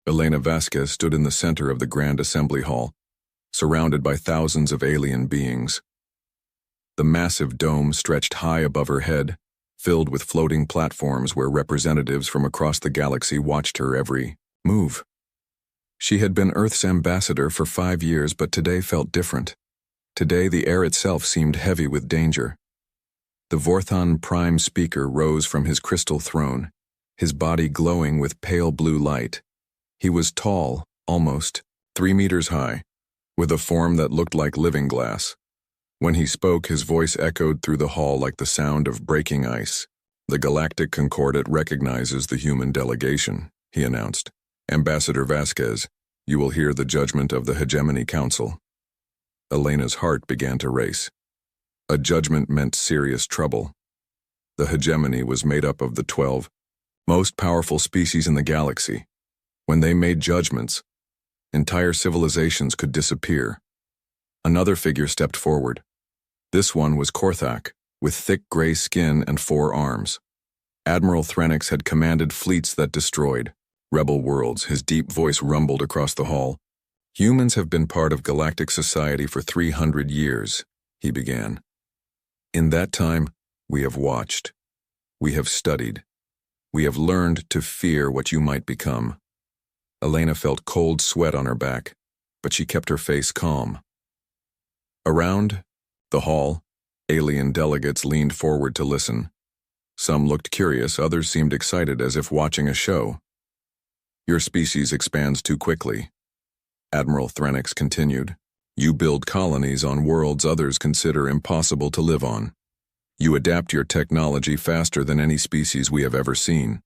Elena Vasquez stood in the center of the Grand Assembly Hall, surrounded by thousands of alien beings. The massive dome stretched high above her head, filled with floating platforms where representatives from across the galaxy watched her every move. She had been Earth's ambassador for 5 years, but today felt different. Today the air itself seemed heavy with danger. The Vorthan Prime Speaker rose from his crystal throne, his body glowing with pale blue light. He was tall, almost 3 meters high, with a form that looked like living glass. When he spoke, his voice echoed through the hall like the sound of breaking ice. "The Galactic Concordat recognizes the human delegation," he announced. "Ambassador Vasquez, you will hear the judgment of the Hegemony Council." Elena's heart began to race. A judgment meant serious trouble. The Hegemony was made up of the 12 most powerful species in the galaxy. When they made judgments, entire civilizations could disappear. Another figure stepped forward. This one was Korthak, with thick gray skin and 4 arms. Admiral Threnix had commanded fleets that destroyed rebel worlds. His deep voice rumbled across the hall. "Humans have been part of galactic society for 300 years, he began. "In that time, we have watched. We have studied. We have learned to fear what you might become." Elena felt cold sweat on her back, but she kept her face calm. Around the hall, alien delegates leaned forward to listen. Some looked curious, others seemed excited, as if watching a show. "Your species expands too quickly," Admiral Threnix continued. "You build colonies on worlds others consider impossible to live on. You adapt your technology faster than any species we have ever seen.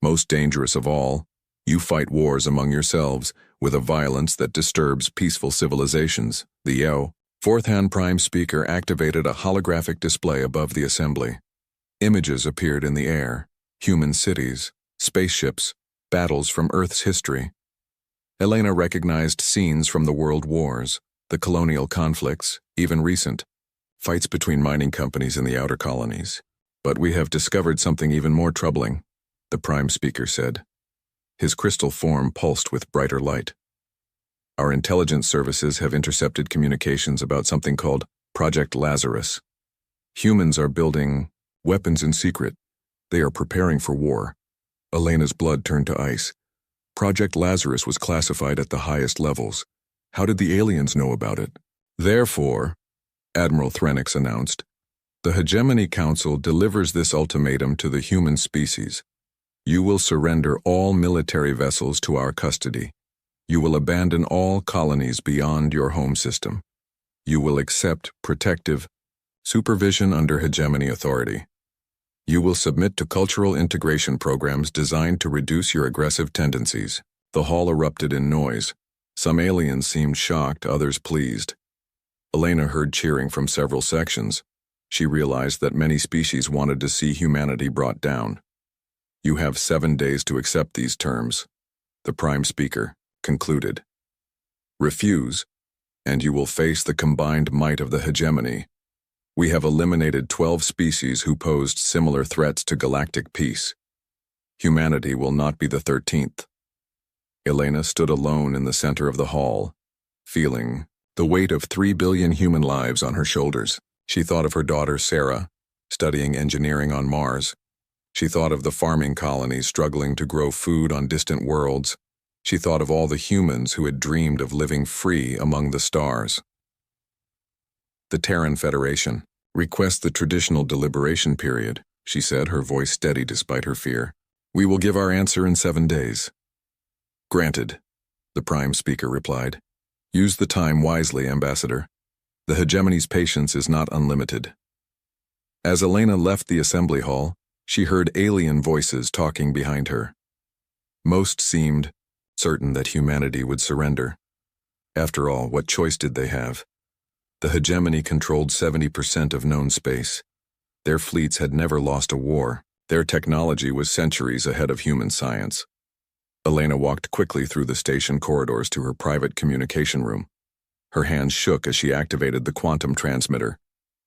Most dangerous of all, you fight wars among yourselves with a violence that disturbs peaceful civilizations." The Vorthan Prime Speaker activated a holographic display above the assembly. Images appeared in the air: human cities, spaceships, battles from Earth's history. Elena recognized scenes from the world wars, the colonial conflicts, even recent fights between mining companies in the outer colonies. "But we have discovered something even more troubling," the Prime Speaker said. His crystal form pulsed with brighter light. "Our intelligence services have intercepted communications about something called Project Lazarus. Humans are building weapons in secret. They are preparing for war." Elena's blood turned to ice. Project Lazarus was classified at the highest levels. How did the aliens know about it? "Therefore," Admiral Threnix announced, "the Hegemony Council delivers this ultimatum to the human species. You will surrender all military vessels to our custody. You will abandon all colonies beyond your home system. You will accept protective supervision under hegemony authority. You will submit to cultural integration programs designed to reduce your aggressive tendencies." The hall erupted in noise. Some aliens seemed shocked, others pleased. Elena heard cheering from several sections. She realized that many species wanted to see humanity brought down. "You have 7 days to accept these terms," the Prime Speaker concluded. "Refuse, and you will face the combined might of the hegemony. We have eliminated 12 species who posed similar threats to galactic peace. Humanity will not be the 13th. Elena stood alone in the center of the hall, feeling the weight of 3 billion human lives on her shoulders. She thought of her daughter Sarah, studying engineering on Mars. She thought of the farming colonies struggling to grow food on distant worlds. She thought of all the humans who had dreamed of living free among the stars. "The Terran Federation requests the traditional deliberation period," she said, her voice steady despite her fear. "We will give our answer in 7 days." "Granted," the Prime Speaker replied. "Use the time wisely, Ambassador. The hegemony's patience is not unlimited." As Elena left the assembly hall, she heard alien voices talking behind her. Most seemed certain that humanity would surrender. After all, what choice did they have? The hegemony controlled 70% of known space. Their fleets had never lost a war. Their technology was centuries ahead of human science. Elena walked quickly through the station corridors to her private communication room. Her hands shook as she activated the quantum transmitter.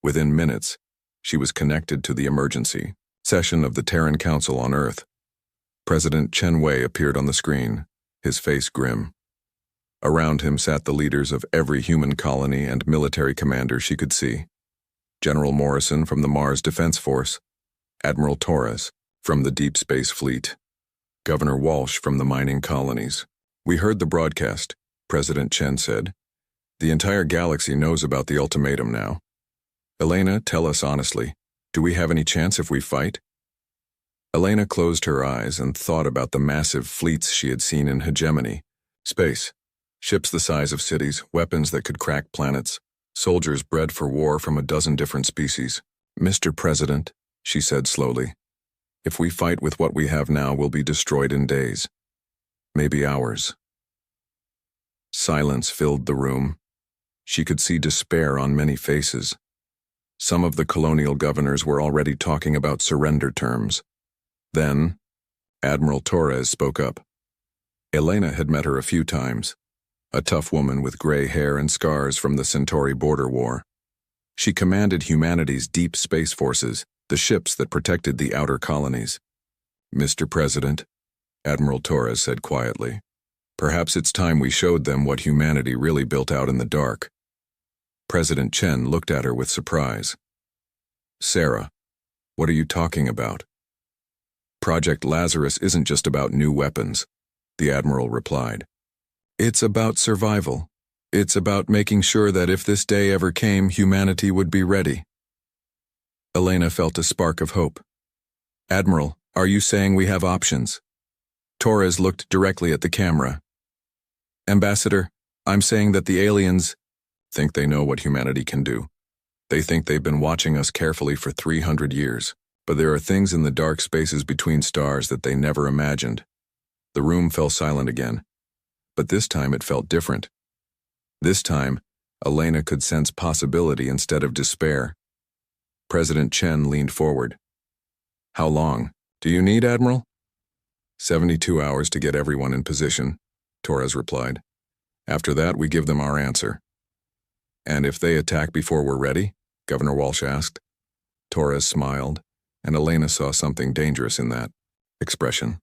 Within minutes, she was connected to the emergency session of the Terran Council on Earth. President Chen Wei appeared on the screen. his face grim. Around him sat the leaders of every human colony and military commander she could see. General Morrison from the Mars Defense Force, Admiral Torres from the Deep Space Fleet, Governor Walsh from the mining colonies. "We heard the broadcast," President Chen said. "The entire galaxy knows about the ultimatum now. Elena, tell us honestly, do we have any chance if we fight?" Elena closed her eyes and thought about the massive fleets she had seen in hegemony. Space. Ships the size of cities, weapons that could crack planets, soldiers bred for war from a dozen different species. "Mr. President," she said slowly, "if we fight with what we have now, we'll be destroyed in days. Maybe hours." Silence filled the room. She could see despair on many faces. Some of the colonial governors were already talking about surrender terms. Then, Admiral Torres spoke up. Elena had met her a few times, a tough woman with gray hair and scars from the Centauri border war. She commanded humanity's deep space forces, the ships that protected the outer colonies. "Mr. President," Admiral Torres said quietly, "perhaps it's time we showed them what humanity really built out in the dark." President Chen looked at her with surprise. "Sarah, what are you talking about?" "Project Lazarus isn't just about new weapons," the Admiral replied. "It's about survival. It's about making sure that if this day ever came, humanity would be ready." Elena felt a spark of hope. "Admiral, are you saying we have options?" Torres looked directly at the camera. "Ambassador, I'm saying that the aliens think they know what humanity can do. They think they've been watching us carefully for 300 years, but there are things in the dark spaces between stars that they never imagined." The room fell silent again, but this time it felt different. This time, Elena could sense possibility instead of despair. President Chen leaned forward. "How long do you need, Admiral?" 72 hours to get everyone in position," Torres replied. "After that, we give them our answer." "And if they attack before we're ready?" Governor Walsh asked. Torres smiled, and Elena saw something dangerous in that expression.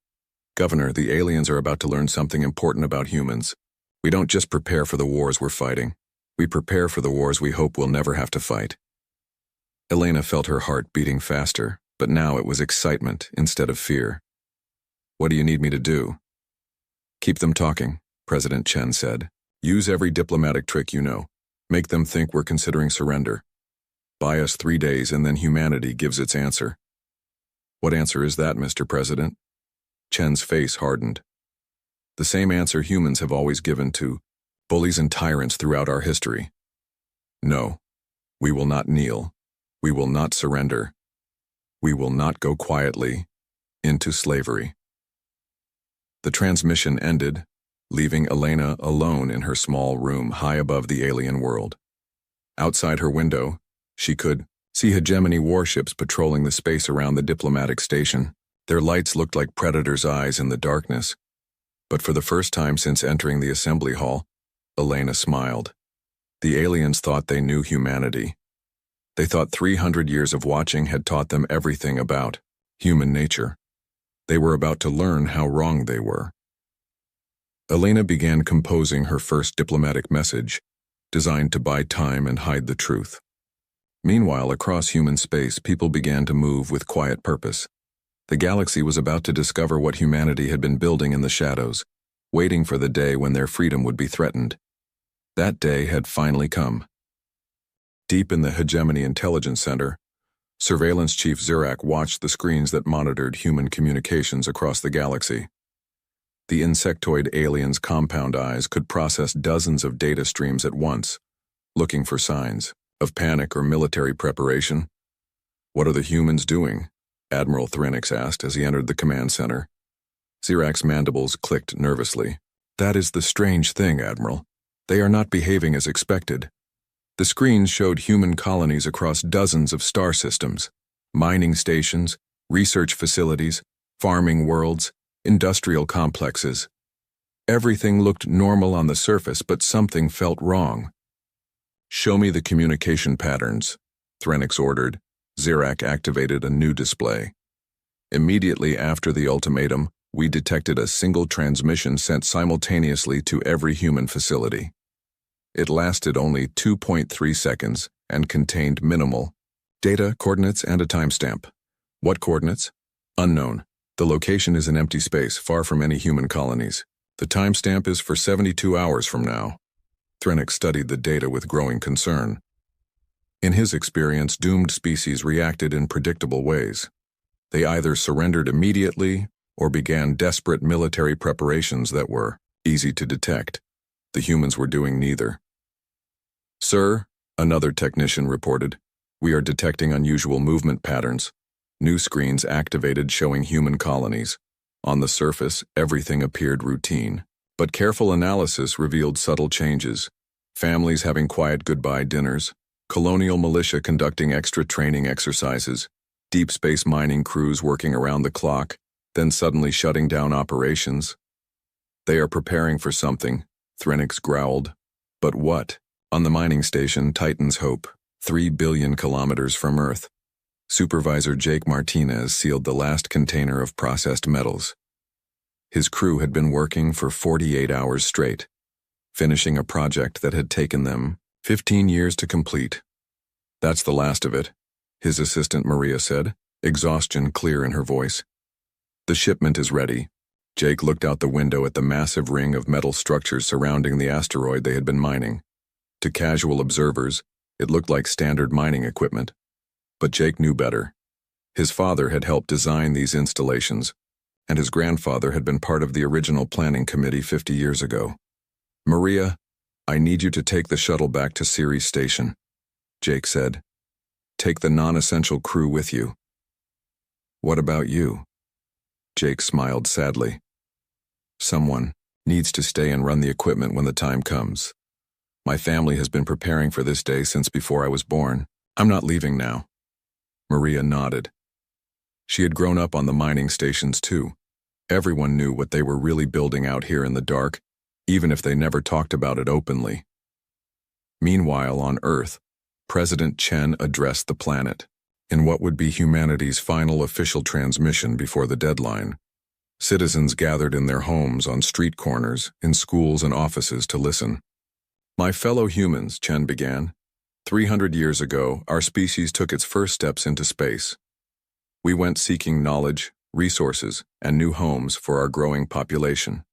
"Governor, the aliens are about to learn something important about humans. We don't just prepare for the wars we're fighting. We prepare for the wars we hope we'll never have to fight." Elena felt her heart beating faster, but now it was excitement instead of fear. "What do you need me to do?" "Keep them talking," President Chen said. "Use every diplomatic trick you know. Make them think we're considering surrender. Buy us 3 days and then humanity gives its answer." "What answer is that, Mr. President?" Chen's face hardened. "The same answer humans have always given to bullies and tyrants throughout our history. No, we will not kneel. We will not surrender. We will not go quietly into slavery." The transmission ended, leaving Elena alone in her small room high above the alien world. Outside her window, she could see hegemony warships patrolling the space around the diplomatic station. Their lights looked like predators' eyes in the darkness. But for the first time since entering the assembly hall, Elena smiled. The aliens thought they knew humanity. They thought 300 years of watching had taught them everything about human nature. They were about to learn how wrong they were. Elena began composing her first diplomatic message, designed to buy time and hide the truth. Meanwhile, across human space, people began to move with quiet purpose. The galaxy was about to discover what humanity had been building in the shadows, waiting for the day when their freedom would be threatened. That day had finally come. Deep in the Hegemony Intelligence Center, Surveillance Chief Vorac watched the screens that monitored human communications across the galaxy. The insectoid aliens' compound eyes could process dozens of data streams at once, looking for signs of panic or military preparation. "What are the humans doing?" Admiral Threnix asked as he entered the command center. Vorac's mandibles clicked nervously. "That is the strange thing, Admiral. They are not behaving as expected." The screens showed human colonies across dozens of star systems, mining stations, research facilities, farming worlds, industrial complexes. Everything looked normal on the surface, but something felt wrong. "Show me the communication patterns," Threnix ordered. Vorac activated a new display. Immediately after the ultimatum, We detected a single transmission sent simultaneously to every human facility. It lasted only 2.3 seconds and contained minimal data, coordinates, and a timestamp. What coordinates? Unknown. The location is an empty space, far from any human colonies. The timestamp is for 72 hours from now. Threnix studied the data with growing concern. In his experience, doomed species reacted in predictable ways. They either surrendered immediately or began desperate military preparations that were easy to detect. The humans were doing neither. "Sir," another technician reported, "we are detecting unusual movement patterns. New screens activated showing human colonies. On the surface, everything appeared routine. But careful analysis revealed subtle changes. Families having quiet goodbye dinners, colonial militia conducting extra training exercises, deep space mining crews working around the clock, then suddenly shutting down operations. They are preparing for something," Threnix growled. "But what?" On the mining station, Titan's Hope, 3 billion kilometers from Earth. Supervisor Jake Martinez sealed the last container of processed metals. His crew had been working for 48 hours straight, finishing a project that had taken them 15 years to complete. "That's the last of it," his assistant Maria said, exhaustion clear in her voice. "The shipment is ready." Jake looked out the window at the massive ring of metal structures surrounding the asteroid they had been mining. To casual observers, it looked like standard mining equipment. But Jake knew better. His father had helped design these installations, and his grandfather had been part of the original planning committee 50 years ago. "Maria, I need you to take the shuttle back to Ceres Station," Jake said. "Take the non-essential crew with you." "What about you?" Jake smiled sadly. "Someone needs to stay and run the equipment when the time comes. My family has been preparing for this day since before I was born. I'm not leaving now." Maria nodded. She had grown up on the mining stations too. Everyone knew what they were really building out here in the dark, even if they never talked about it openly. Meanwhile, on Earth, President Chen addressed the planet in what would be humanity's final official transmission before the deadline. Citizens gathered in their homes, on street corners, in schools and offices to listen. "My fellow humans," Chen began, 300 years ago, our species took its first steps into space. We went seeking knowledge, resources, and new homes for our growing population.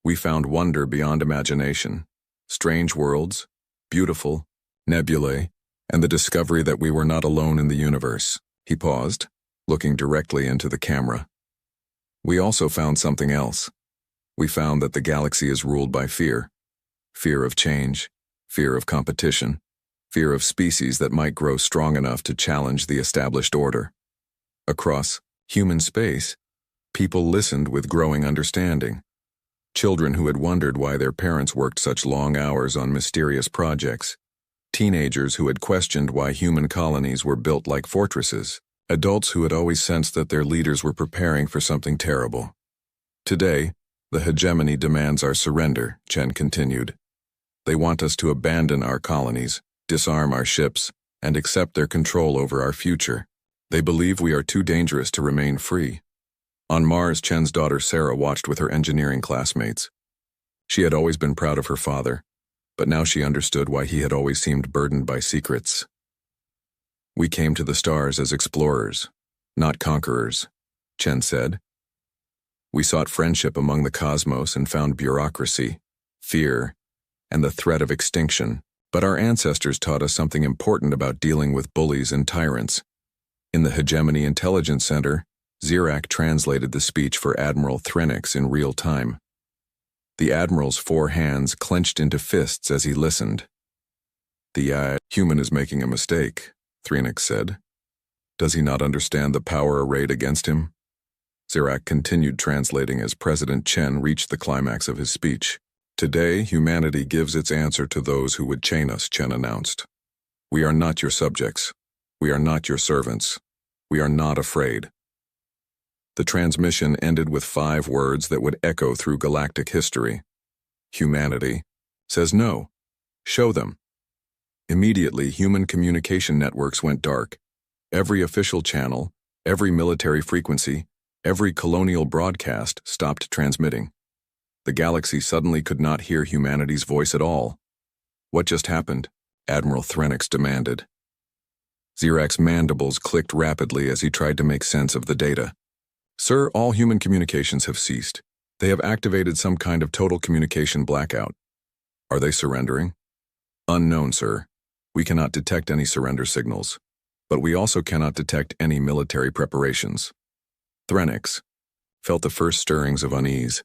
We found wonder beyond imagination, strange worlds, beautiful, nebulae, and the discovery that we were not alone in the universe." He paused, looking directly into the camera. "We also found something else. We found that the galaxy is ruled by fear. Fear of change, fear of competition, fear of species that might grow strong enough to challenge the established order. Across human space, people listened with growing understanding. Children who had wondered why their parents worked such long hours on mysterious projects. Teenagers who had questioned why human colonies were built like fortresses. Adults who had always sensed that their leaders were preparing for something terrible. Today, the hegemony demands our surrender," Chen continued. "They want us to abandon our colonies, disarm our ships, and accept their control over our future. They believe we are too dangerous to remain free." On Mars, Chen's daughter Sarah watched with her engineering classmates. She had always been proud of her father, but now she understood why he had always seemed burdened by secrets. "We came to the stars as explorers, not conquerors," Chen said. "We sought friendship among the cosmos and found bureaucracy, fear, and the threat of extinction. But our ancestors taught us something important about dealing with bullies and tyrants." In the Hegemony Intelligence Center, Vorac translated the speech for Admiral Threnix in real time. The Admiral's 4 hands clenched into fists as he listened. "The human is making a mistake," Threnix said. "Does he not understand the power arrayed against him?" Vorac continued translating as President Chen reached the climax of his speech. "Today, humanity gives its answer to those who would chain us," Chen announced. "We are not your subjects. We are not your servants. We are not afraid." The transmission ended with 5 words that would echo through galactic history. "Humanity says no. Show them." Immediately, human communication networks went dark. Every official channel, every military frequency, Every colonial broadcast stopped transmitting. The galaxy suddenly could not hear humanity's voice at all. What just happened? Admiral Threnix demanded. Zirak's mandibles clicked rapidly as he tried to make sense of the data. Sir, all human communications have ceased. They have activated some kind of total communication blackout. Are they surrendering? Unknown, sir. We cannot detect any surrender signals, but we also cannot detect any military preparations. Threnix felt the first stirrings of unease.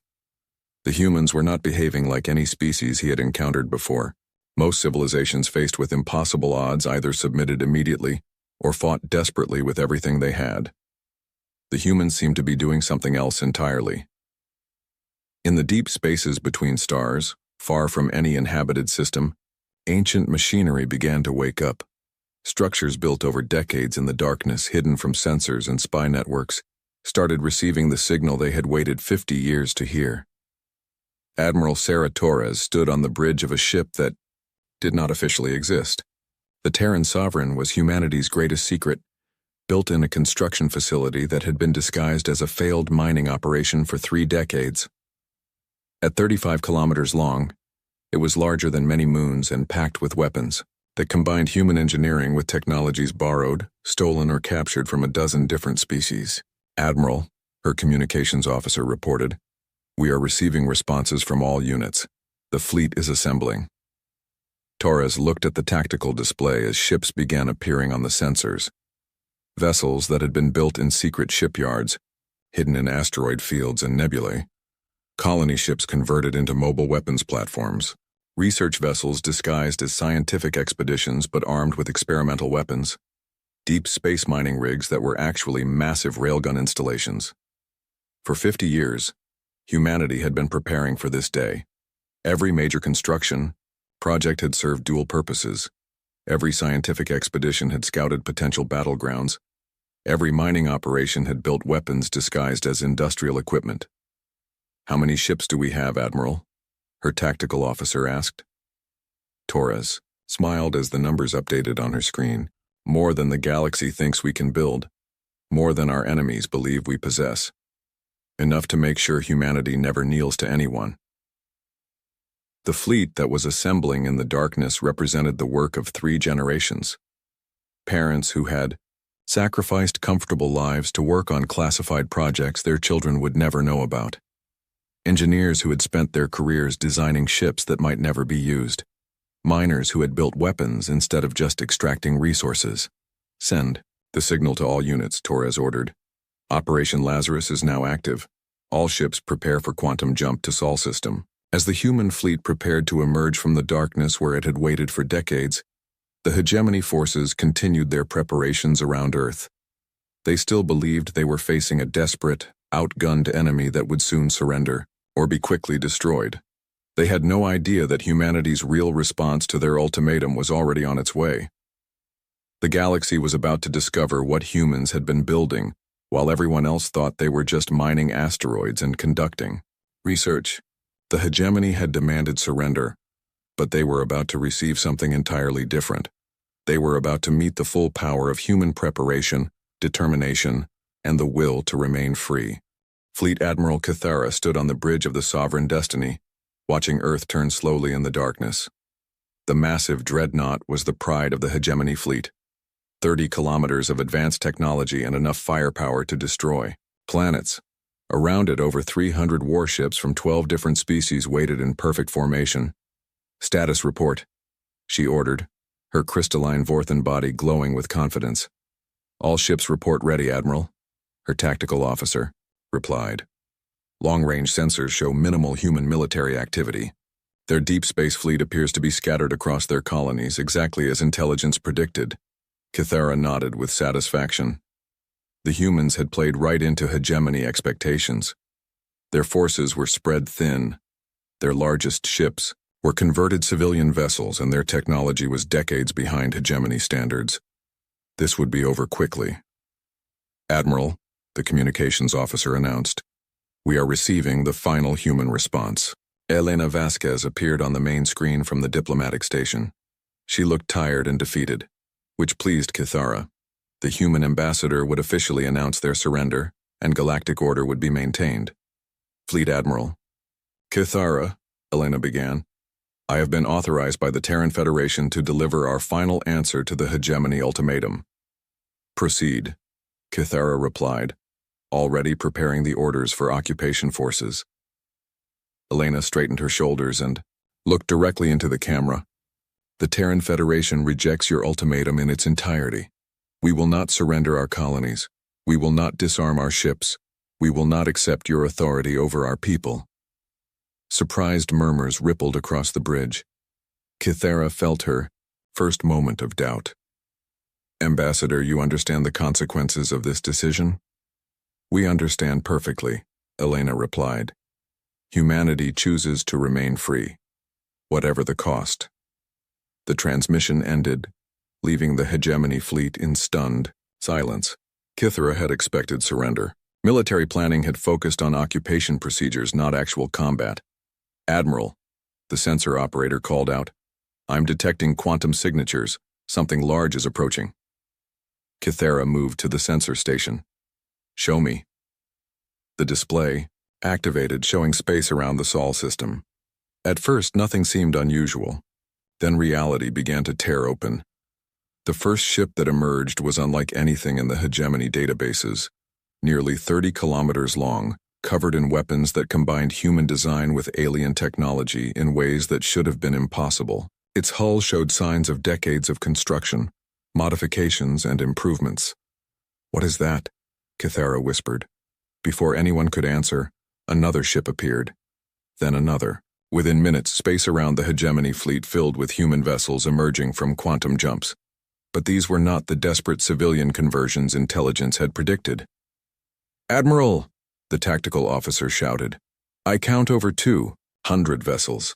The humans were not behaving like any species he had encountered before. Most civilizations faced with impossible odds either submitted immediately or fought desperately with everything they had. The humans seemed to be doing something else entirely. In the deep spaces between stars, far from any inhabited system, ancient machinery began to wake up. Structures built over decades in the darkness, hidden from sensors and spy networks, started receiving the signal they had waited 50 years to hear. Admiral Sarah Torres stood on the bridge of a ship that did not officially exist. The Terran Sovereign was humanity's greatest secret, built in a construction facility that had been disguised as a failed mining operation for 3 decades. At 35 kilometers long, it was larger than many moons and packed with weapons that combined human engineering with technologies borrowed, stolen, or captured from a dozen different species. Admiral, her communications officer reported, "We are receiving responses from all units. The fleet is assembling." Torres looked at the tactical display as ships began appearing on the sensors. Vessels that had been built in secret shipyards, hidden in asteroid fields and nebulae. Colony ships converted into mobile weapons platforms. Research vessels disguised as scientific expeditions but armed with experimental weapons. Deep space mining rigs that were actually massive railgun installations. For 50 years, humanity had been preparing for this day. Every major construction project had served dual purposes. Every scientific expedition had scouted potential battlegrounds. Every mining operation had built weapons disguised as industrial equipment. "How many ships do we have, Admiral?" her tactical officer asked. Torres smiled as the numbers updated on her screen. "More than the galaxy thinks we can build. More than our enemies believe we possess. Enough to make sure humanity never kneels to anyone." The fleet that was assembling in the darkness represented the work of 3 generations. Parents who had sacrificed comfortable lives to work on classified projects their children would never know about. Engineers who had spent their careers designing ships that might never be used. Miners who had built weapons instead of just extracting resources. "Send the signal to all units," Torres ordered. "Operation Lazarus is now active. All ships prepare for quantum jump to Sol system." As the human fleet prepared to emerge from the darkness where it had waited for decades, the hegemony forces continued their preparations around Earth. They still believed they were facing a desperate, outgunned enemy that would soon surrender, or be quickly destroyed. They had no idea that humanity's real response to their ultimatum was already on its way. The galaxy was about to discover what humans had been building, while everyone else thought they were just mining asteroids and conducting research. The hegemony had demanded surrender, but they were about to receive something entirely different. They were about to meet the full power of human preparation, determination, and the will to remain free. Fleet Admiral Cathara stood on the bridge of the Sovereign Destiny, watching Earth turn slowly in the darkness. The massive Dreadnought was the pride of the hegemony fleet. 30 kilometers of advanced technology and enough firepower to destroy planets. Around it, over 300 warships from 12 different species waited in perfect formation. "Status report," she ordered, her crystalline Vorthan body glowing with confidence. "All ships report ready, Admiral," her tactical officer replied. "Long-range sensors show minimal human military activity. Their deep space fleet appears to be scattered across their colonies, exactly as intelligence predicted." Cathara nodded with satisfaction. The humans had played right into hegemony expectations. Their forces were spread thin. Their largest ships were converted civilian vessels, and their technology was decades behind hegemony standards. This would be over quickly. "Admiral," the communications officer announced, "we are receiving the final human response." Elena Vasquez appeared on the main screen from the diplomatic station. She looked tired and defeated, which pleased Cathara. The human ambassador would officially announce their surrender, and galactic order would be maintained. Fleet Admiral. Kithara, Elena began. I have been authorized by the Terran Federation to deliver our final answer to the hegemony ultimatum. Proceed, Kithara replied, already preparing the orders for occupation forces. Elena straightened her shoulders and looked directly into the camera. The Terran Federation rejects your ultimatum in its entirety. We will not surrender our colonies. We will not disarm our ships. We will not accept your authority over our people. Surprised murmurs rippled across the bridge. Kithara felt her first moment of doubt. Ambassador, you understand the consequences of this decision? We understand perfectly, Elena replied. Humanity chooses to remain free, whatever the cost. The transmission ended, leaving the hegemony fleet in stunned silence. Kithara had expected surrender. Military planning had focused on occupation procedures, not actual combat. Admiral, the sensor operator called out, I'm detecting quantum signatures. Something large is approaching. Kithara moved to the sensor station. Show me. The display activated, showing space around the Sol system. At first, nothing seemed unusual. Then reality began to tear open. The first ship that emerged was unlike anything in the hegemony databases. Nearly 30 kilometers long, covered in weapons that combined human design with alien technology in ways that should have been impossible. Its hull showed signs of decades of construction, modifications, and improvements. What is that? Kithara whispered. Before anyone could answer, another ship appeared. Then another. Within minutes, space around the hegemony fleet filled with human vessels emerging from quantum jumps. But these were not the desperate civilian conversions intelligence had predicted. Admiral, the tactical officer shouted. I count over 200 vessels.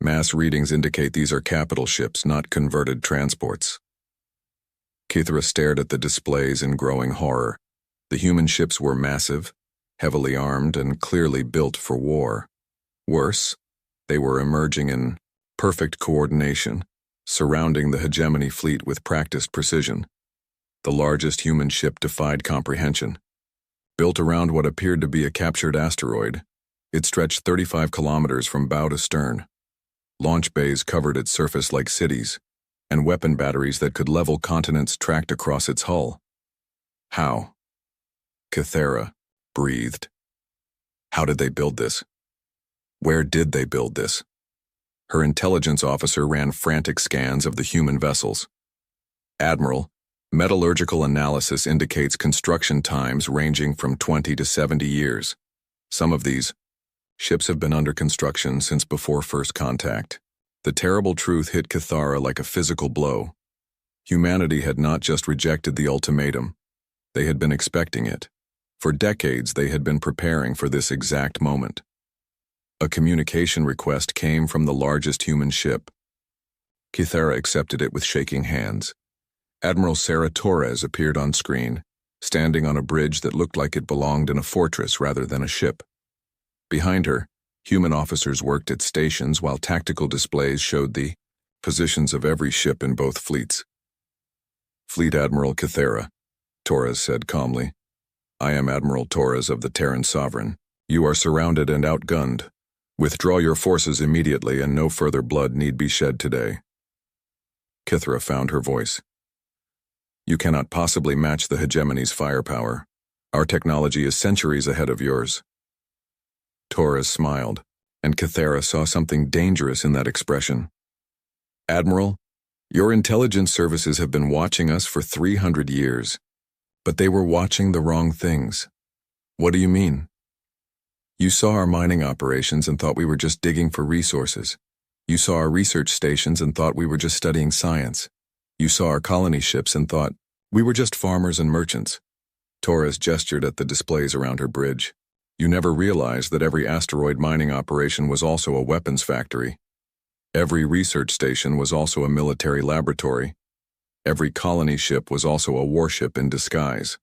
Mass readings indicate these are capital ships, not converted transports. Kithara stared at the displays in growing horror. The human ships were massive, heavily armed, and clearly built for war. Worse, they were emerging in perfect coordination, surrounding the hegemony fleet with practiced precision. The largest human ship defied comprehension. Built around what appeared to be a captured asteroid, it stretched 35 kilometers from bow to stern. Launch bays covered its surface like cities, and weapon batteries that could level continents tracked across its hull. How? Kithara breathed. How did they build this? Where did they build this? Her intelligence officer ran frantic scans of the human vessels. Admiral, metallurgical analysis indicates construction times ranging from 20 to 70 years. Some of these ships have been under construction since before first contact. The terrible truth hit Kithara like a physical blow. Humanity had not just rejected the ultimatum. They had been expecting it. For decades, they had been preparing for this exact moment. A communication request came from the largest human ship. Kithara accepted it with shaking hands. Admiral Sarah Torres appeared on screen, standing on a bridge that looked like it belonged in a fortress rather than a ship. Behind her, human officers worked at stations while tactical displays showed the positions of every ship in both fleets. Fleet Admiral Kithara, Torres said calmly. I am Admiral Torres of the Terran Sovereign. You are surrounded and outgunned. Withdraw your forces immediately and no further blood need be shed today. Kithara found her voice. You cannot possibly match the hegemony's firepower. Our technology is centuries ahead of yours. Torres smiled, and Kithara saw something dangerous in that expression. Admiral, your intelligence services have been watching us for 300 years, but they were watching the wrong things. What do you mean? You saw our mining operations and thought we were just digging for resources. You saw our research stations and thought we were just studying science. You saw our colony ships and thought we were just farmers and merchants. Torres gestured at the displays around her bridge. You never realized that every asteroid mining operation was also a weapons factory. Every research station was also a military laboratory. Every colony ship was also a warship in disguise.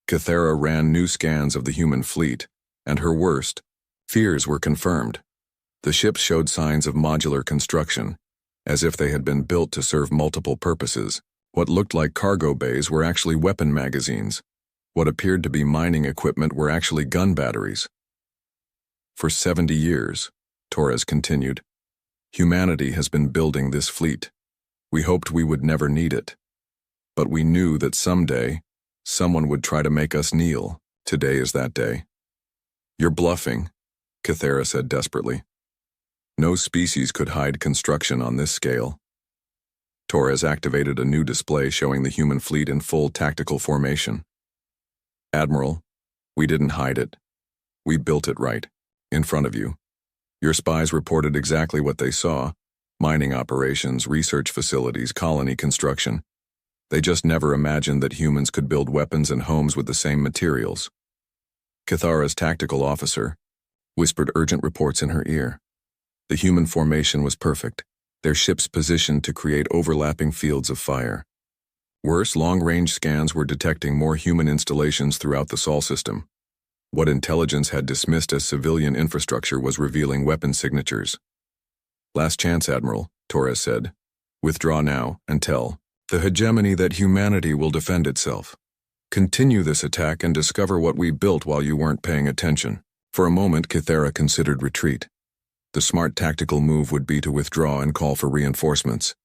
Kithara ran new scans of the human fleet, and her worst fears were confirmed. The ships showed signs of modular construction, as if they had been built to serve multiple purposes. What looked like cargo bays were actually weapon magazines. What appeared to be mining equipment were actually gun batteries. For 70 years, Torres continued, humanity has been building this fleet. We hoped we would never need it. But we knew that someday, someone would try to make us kneel. Today is that day. You're bluffing, Kythera said desperately. No species could hide construction on this scale. Torres activated a new display showing the human fleet in full tactical formation. Admiral, we didn't hide it. We built it right, in front of you. Your spies reported exactly what they saw: mining operations, research facilities, colony construction. They just never imagined that humans could build weapons and homes with the same materials. Kythera's tactical officer whispered urgent reports in her ear. The human formation was perfect, their ships positioned to create overlapping fields of fire. Worse, long-range scans were detecting more human installations throughout the Sol system. What intelligence had dismissed as civilian infrastructure was revealing weapon signatures. Last chance, Admiral, Torres said. Withdraw now and tell the hegemony that humanity will defend itself. Continue this attack and discover what we built while you weren't paying attention. For a moment, Kythera considered retreat. The smart tactical move would be to withdraw and call for reinforcements.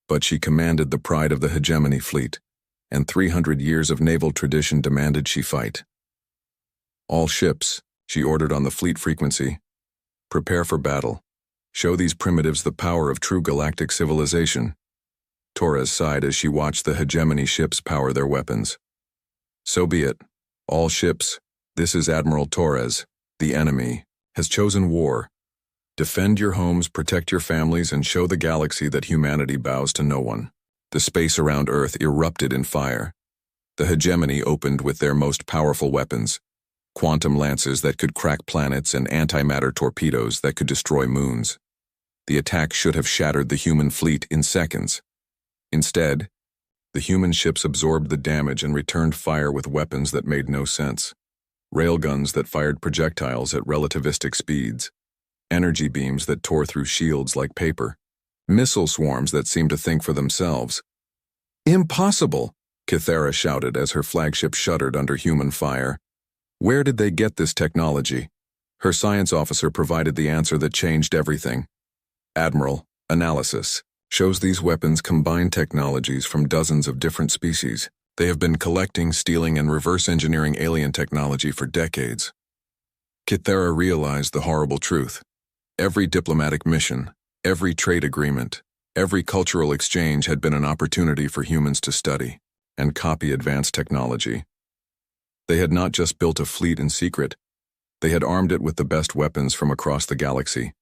But she commanded the pride of the hegemony fleet, and 300 years of naval tradition demanded she fight. All ships, she ordered on the fleet frequency, prepare for battle. Show these primitives the power of true galactic civilization. Torres sighed as she watched the hegemony ships power their weapons. So be it. All ships, this is Admiral Torres. The enemy has chosen war. Defend your homes, protect your families, and show the galaxy that humanity bows to no one. The space around Earth erupted in fire. The hegemony opened with their most powerful weapons: quantum lances that could crack planets and antimatter torpedoes that could destroy moons. The attack should have shattered the human fleet in seconds. Instead, the human ships absorbed the damage and returned fire with weapons that made no sense. Railguns that fired projectiles at relativistic speeds. Energy beams that tore through shields like paper. Missile swarms that seemed to think for themselves. Impossible, Kythera shouted as her flagship shuddered under human fire. Where did they get this technology? Her science officer provided the answer that changed everything. Admiral, analysis shows these weapons combine technologies from dozens of different species. They have been collecting, stealing, and reverse engineering alien technology for decades. Kythera realized the horrible truth. Every diplomatic mission, every trade agreement, every cultural exchange had been an opportunity for humans to study and copy advanced technology. They had not just built a fleet in secret, they had armed it with the best weapons from across the galaxy.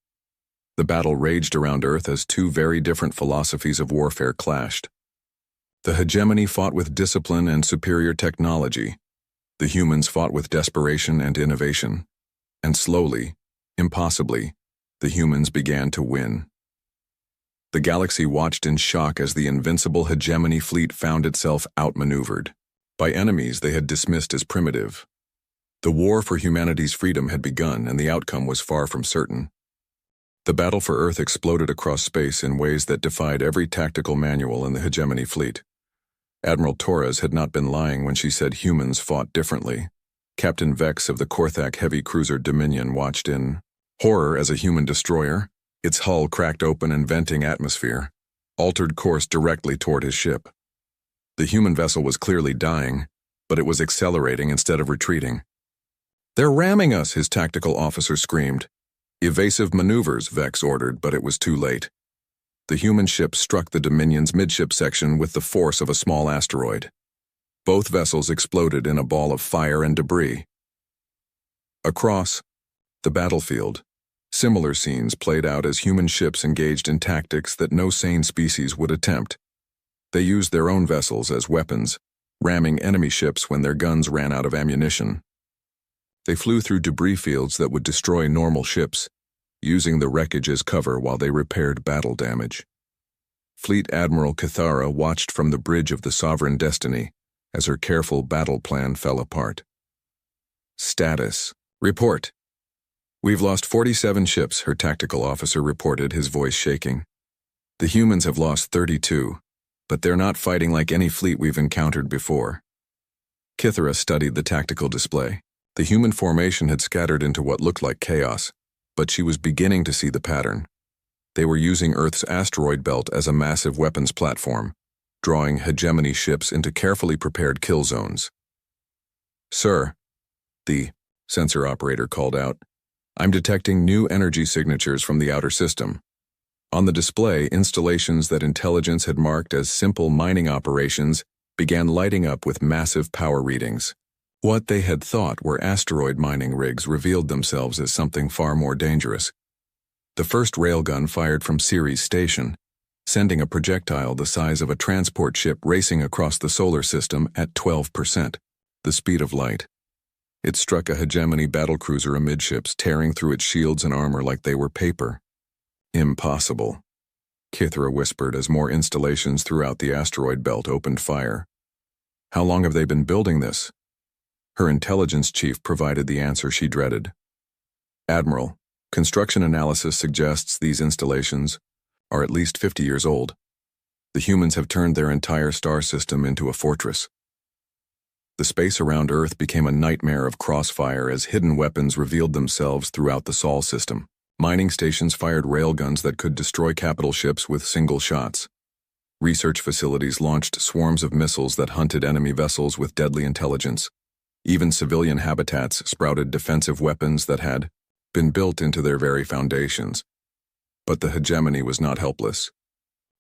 The battle raged around Earth as two very different philosophies of warfare clashed. The hegemony fought with discipline and superior technology. The humans fought with desperation and innovation. And slowly, impossibly, the humans began to win. The galaxy watched in shock as the invincible hegemony fleet found itself outmaneuvered by enemies they had dismissed as primitive. The war for humanity's freedom had begun, and the outcome was far from certain. The battle for Earth exploded across space in ways that defied every tactical manual in the hegemony fleet. Admiral Torres had not been lying when she said humans fought differently. Captain Vex of the Korthak heavy cruiser Dominion watched in horror as a human destroyer, its hull cracked open and venting atmosphere, altered course directly toward his ship. The human vessel was clearly dying, but it was accelerating instead of retreating. "They're ramming us," his tactical officer screamed. "Evasive maneuvers," Vex ordered, but it was too late. The human ship struck the Dominion's midship section with the force of a small asteroid. Both vessels exploded in a ball of fire and debris. Across the battlefield, similar scenes played out as human ships engaged in tactics that no sane species would attempt. They used their own vessels as weapons, ramming enemy ships when their guns ran out of ammunition. They flew through debris fields that would destroy normal ships, using the wreckage as cover while they repaired battle damage. Fleet Admiral Kythera watched from the bridge of the Sovereign Destiny as her careful battle plan fell apart. Status. Report. "We've lost 47 ships," her tactical officer reported, his voice shaking. "The humans have lost 32, but they're not fighting like any fleet we've encountered before." Kithara studied the tactical display. The human formation had scattered into what looked like chaos, but she was beginning to see the pattern. They were using Earth's asteroid belt as a massive weapons platform, drawing hegemony ships into carefully prepared kill zones. "Sir," the sensor operator called out, "I'm detecting new energy signatures from the outer system." On the display, installations that intelligence had marked as simple mining operations began lighting up with massive power readings. What they had thought were asteroid mining rigs revealed themselves as something far more dangerous. The first railgun fired from Ceres Station, sending a projectile the size of a transport ship racing across the solar system at 12%, the speed of light. It struck a hegemony battlecruiser amidships, tearing through its shields and armor like they were paper. "Impossible," Kithara whispered as more installations throughout the asteroid belt opened fire. "How long have they been building this?" Her intelligence chief provided the answer she dreaded. "Admiral, construction analysis suggests these installations are at least 50 years old. The humans have turned their entire star system into a fortress." The space around Earth became a nightmare of crossfire as hidden weapons revealed themselves throughout the Sol system. Mining stations fired railguns that could destroy capital ships with single shots. Research facilities launched swarms of missiles that hunted enemy vessels with deadly intelligence. Even civilian habitats sprouted defensive weapons that had been built into their very foundations. But the hegemony was not helpless.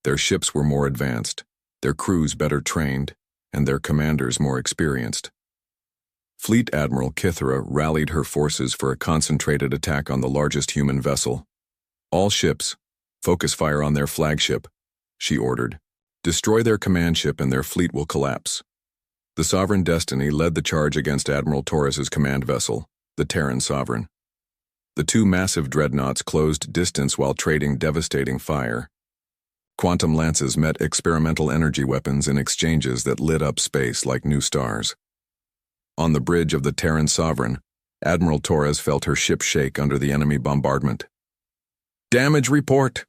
Their ships were more advanced, their crews better trained, and their commanders more experienced. Fleet Admiral Kithara rallied her forces for a concentrated attack on the largest human vessel. "All ships, focus fire on their flagship," she ordered. "Destroy their command ship and their fleet will collapse." The Sovereign Destiny led the charge against Admiral Torres's command vessel, the Terran Sovereign. The two massive dreadnoughts closed distance while trading devastating fire. Quantum lances met experimental energy weapons in exchanges that lit up space like new stars. On the bridge of the Terran Sovereign, Admiral Torres felt her ship shake under the enemy bombardment. "Damage report!"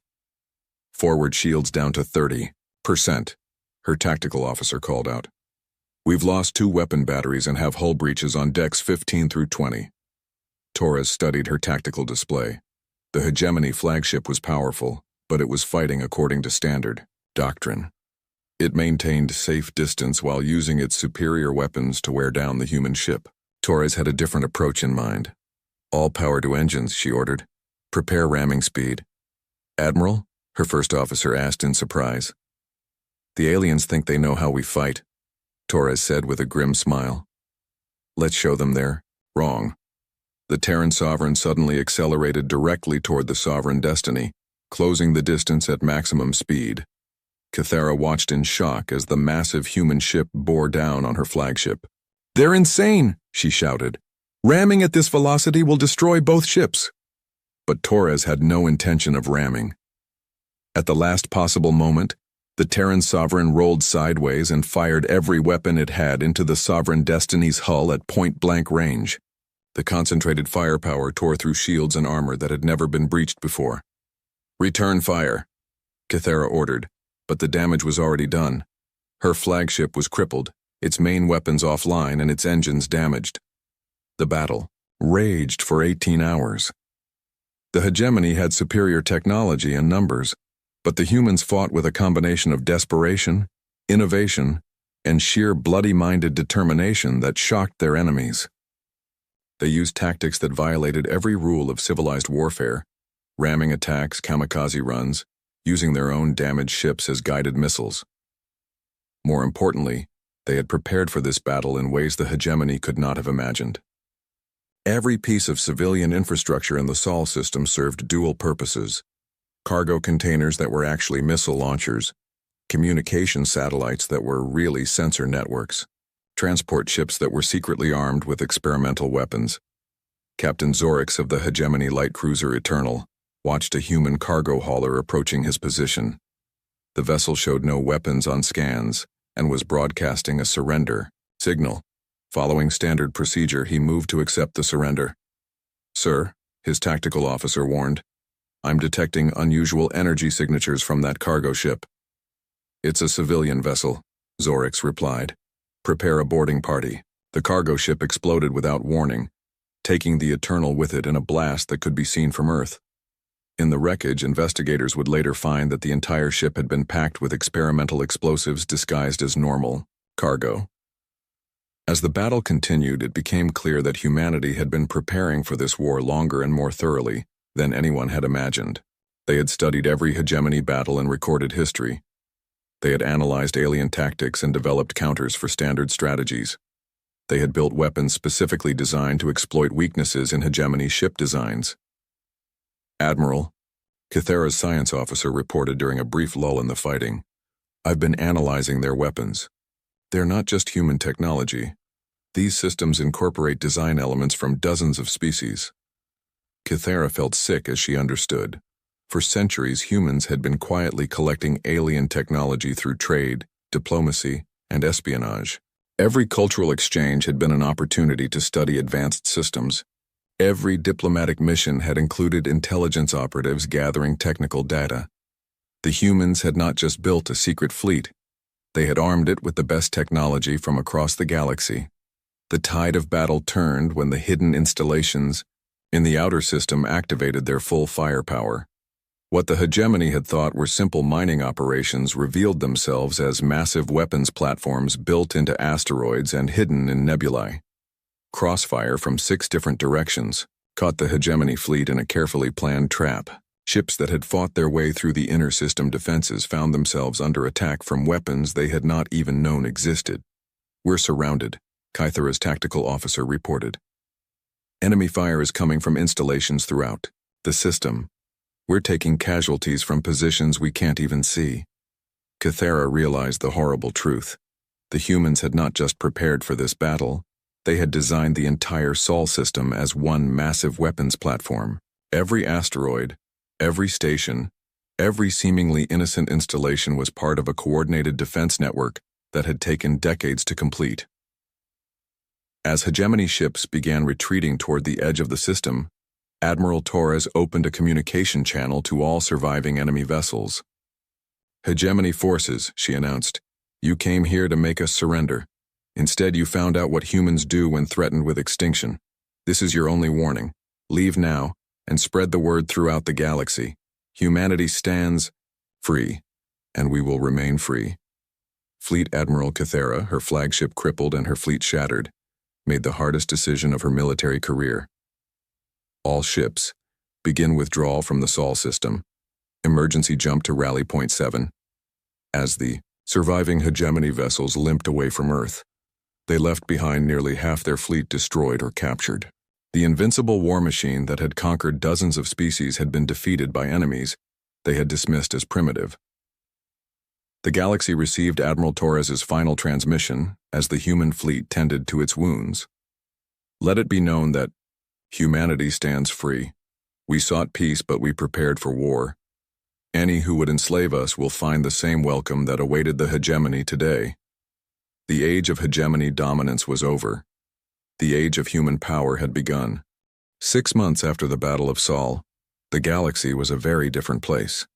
"Forward shields down to 30%, her tactical officer called out. "We've lost 2 weapon batteries and have hull breaches on decks 15 through 20. Torres studied her tactical display. The hegemony flagship was powerful, but it was fighting according to standard doctrine. It maintained safe distance while using its superior weapons to wear down the human ship. Torres had a different approach in mind. "All power to engines," she ordered. "Prepare ramming speed." "Admiral?" her first officer asked in surprise. "The aliens think they know how we fight," Torres said with a grim smile. "Let's show them they're wrong." The Terran Sovereign suddenly accelerated directly toward the Sovereign Destiny, closing the distance at maximum speed. Kithara watched in shock as the massive human ship bore down on her flagship. "They're insane!" she shouted. "Ramming at this velocity will destroy both ships." But Torres had no intention of ramming. At the last possible moment, the Terran Sovereign rolled sideways and fired every weapon it had into the Sovereign Destiny's hull at point-blank range. The concentrated firepower tore through shields and armor that had never been breached before. "Return fire," Kithara ordered, but the damage was already done. Her flagship was crippled, its main weapons offline and its engines damaged. The battle raged for 18 hours. The hegemony had superior technology and numbers, but the humans fought with a combination of desperation, innovation, and sheer bloody-minded determination that shocked their enemies. They used tactics that violated every rule of civilized warfare, ramming attacks, kamikaze runs, using their own damaged ships as guided missiles. More importantly, they had prepared for this battle in ways the hegemony could not have imagined. Every piece of civilian infrastructure in the Sol system served dual purposes: cargo containers that were actually missile launchers, communication satellites that were really sensor networks, transport ships that were secretly armed with experimental weapons. Captain Zorix of the hegemony light cruiser Eternal watched a human cargo hauler approaching his position. The vessel showed no weapons on scans and was broadcasting a surrender signal. Following standard procedure, he moved to accept the surrender. "Sir," his tactical officer warned, "I'm detecting unusual energy signatures from that cargo ship." "It's a civilian vessel," Zorix replied. "Prepare a boarding party." The cargo ship exploded without warning, taking the Eternal with it in a blast that could be seen from Earth. In the wreckage, investigators would later find that the entire ship had been packed with experimental explosives disguised as normal cargo. As the battle continued, it became clear that humanity had been preparing for this war longer and more thoroughly than anyone had imagined. They had studied every hegemony battle in recorded history. They had analyzed alien tactics and developed counters for standard strategies. They had built weapons specifically designed to exploit weaknesses in hegemony ship designs. Admiral, Kythera's science officer, reported during a brief lull in the fighting, "I've been analyzing their weapons. They're not just human technology. These systems incorporate design elements from dozens of species." Kythera felt sick as she understood. For centuries, humans had been quietly collecting alien technology through trade, diplomacy, and espionage. Every cultural exchange had been an opportunity to study advanced systems. Every diplomatic mission had included intelligence operatives gathering technical data. The humans had not just built a secret fleet. They had armed it with the best technology from across the galaxy. The tide of battle turned when the hidden installations in the outer system activated their full firepower. What the hegemony had thought were simple mining operations revealed themselves as massive weapons platforms built into asteroids and hidden in nebulae. Crossfire from 6 different directions caught the hegemony fleet in a carefully planned trap. Ships that had fought their way through the inner system defenses found themselves under attack from weapons they had not even known existed. "We're surrounded," Kythera's tactical officer reported. "Enemy fire is coming from installations throughout the system. We're taking casualties from positions we can't even see." Kythera realized the horrible truth. The humans had not just prepared for this battle. They had designed the entire Sol system as one massive weapons platform. Every asteroid, every station, every seemingly innocent installation was part of a coordinated defense network that had taken decades to complete. As hegemony ships began retreating toward the edge of the system, Admiral Torres opened a communication channel to all surviving enemy vessels. "Hegemony forces," she announced, "you came here to make us surrender. Instead, you found out what humans do when threatened with extinction. This is your only warning. Leave now, and spread the word throughout the galaxy. Humanity stands free, and we will remain free." Fleet Admiral Kythera, her flagship crippled and her fleet shattered, made the hardest decision of her military career. All ships, begin withdrawal from the Sol system. Emergency jump to Rally Point 7. As the surviving hegemony vessels limped away from Earth, they left behind nearly half their fleet destroyed or captured. The invincible war machine that had conquered dozens of species had been defeated by enemies they had dismissed as primitive. The galaxy received Admiral Torres's final transmission as the human fleet tended to its wounds. "Let it be known that humanity stands free. We sought peace, but we prepared for war. Any who would enslave us will find the same welcome that awaited the hegemony today." The age of hegemony dominance was over. The age of human power had begun. 6 months after the Battle of Sol, the galaxy was a very different place.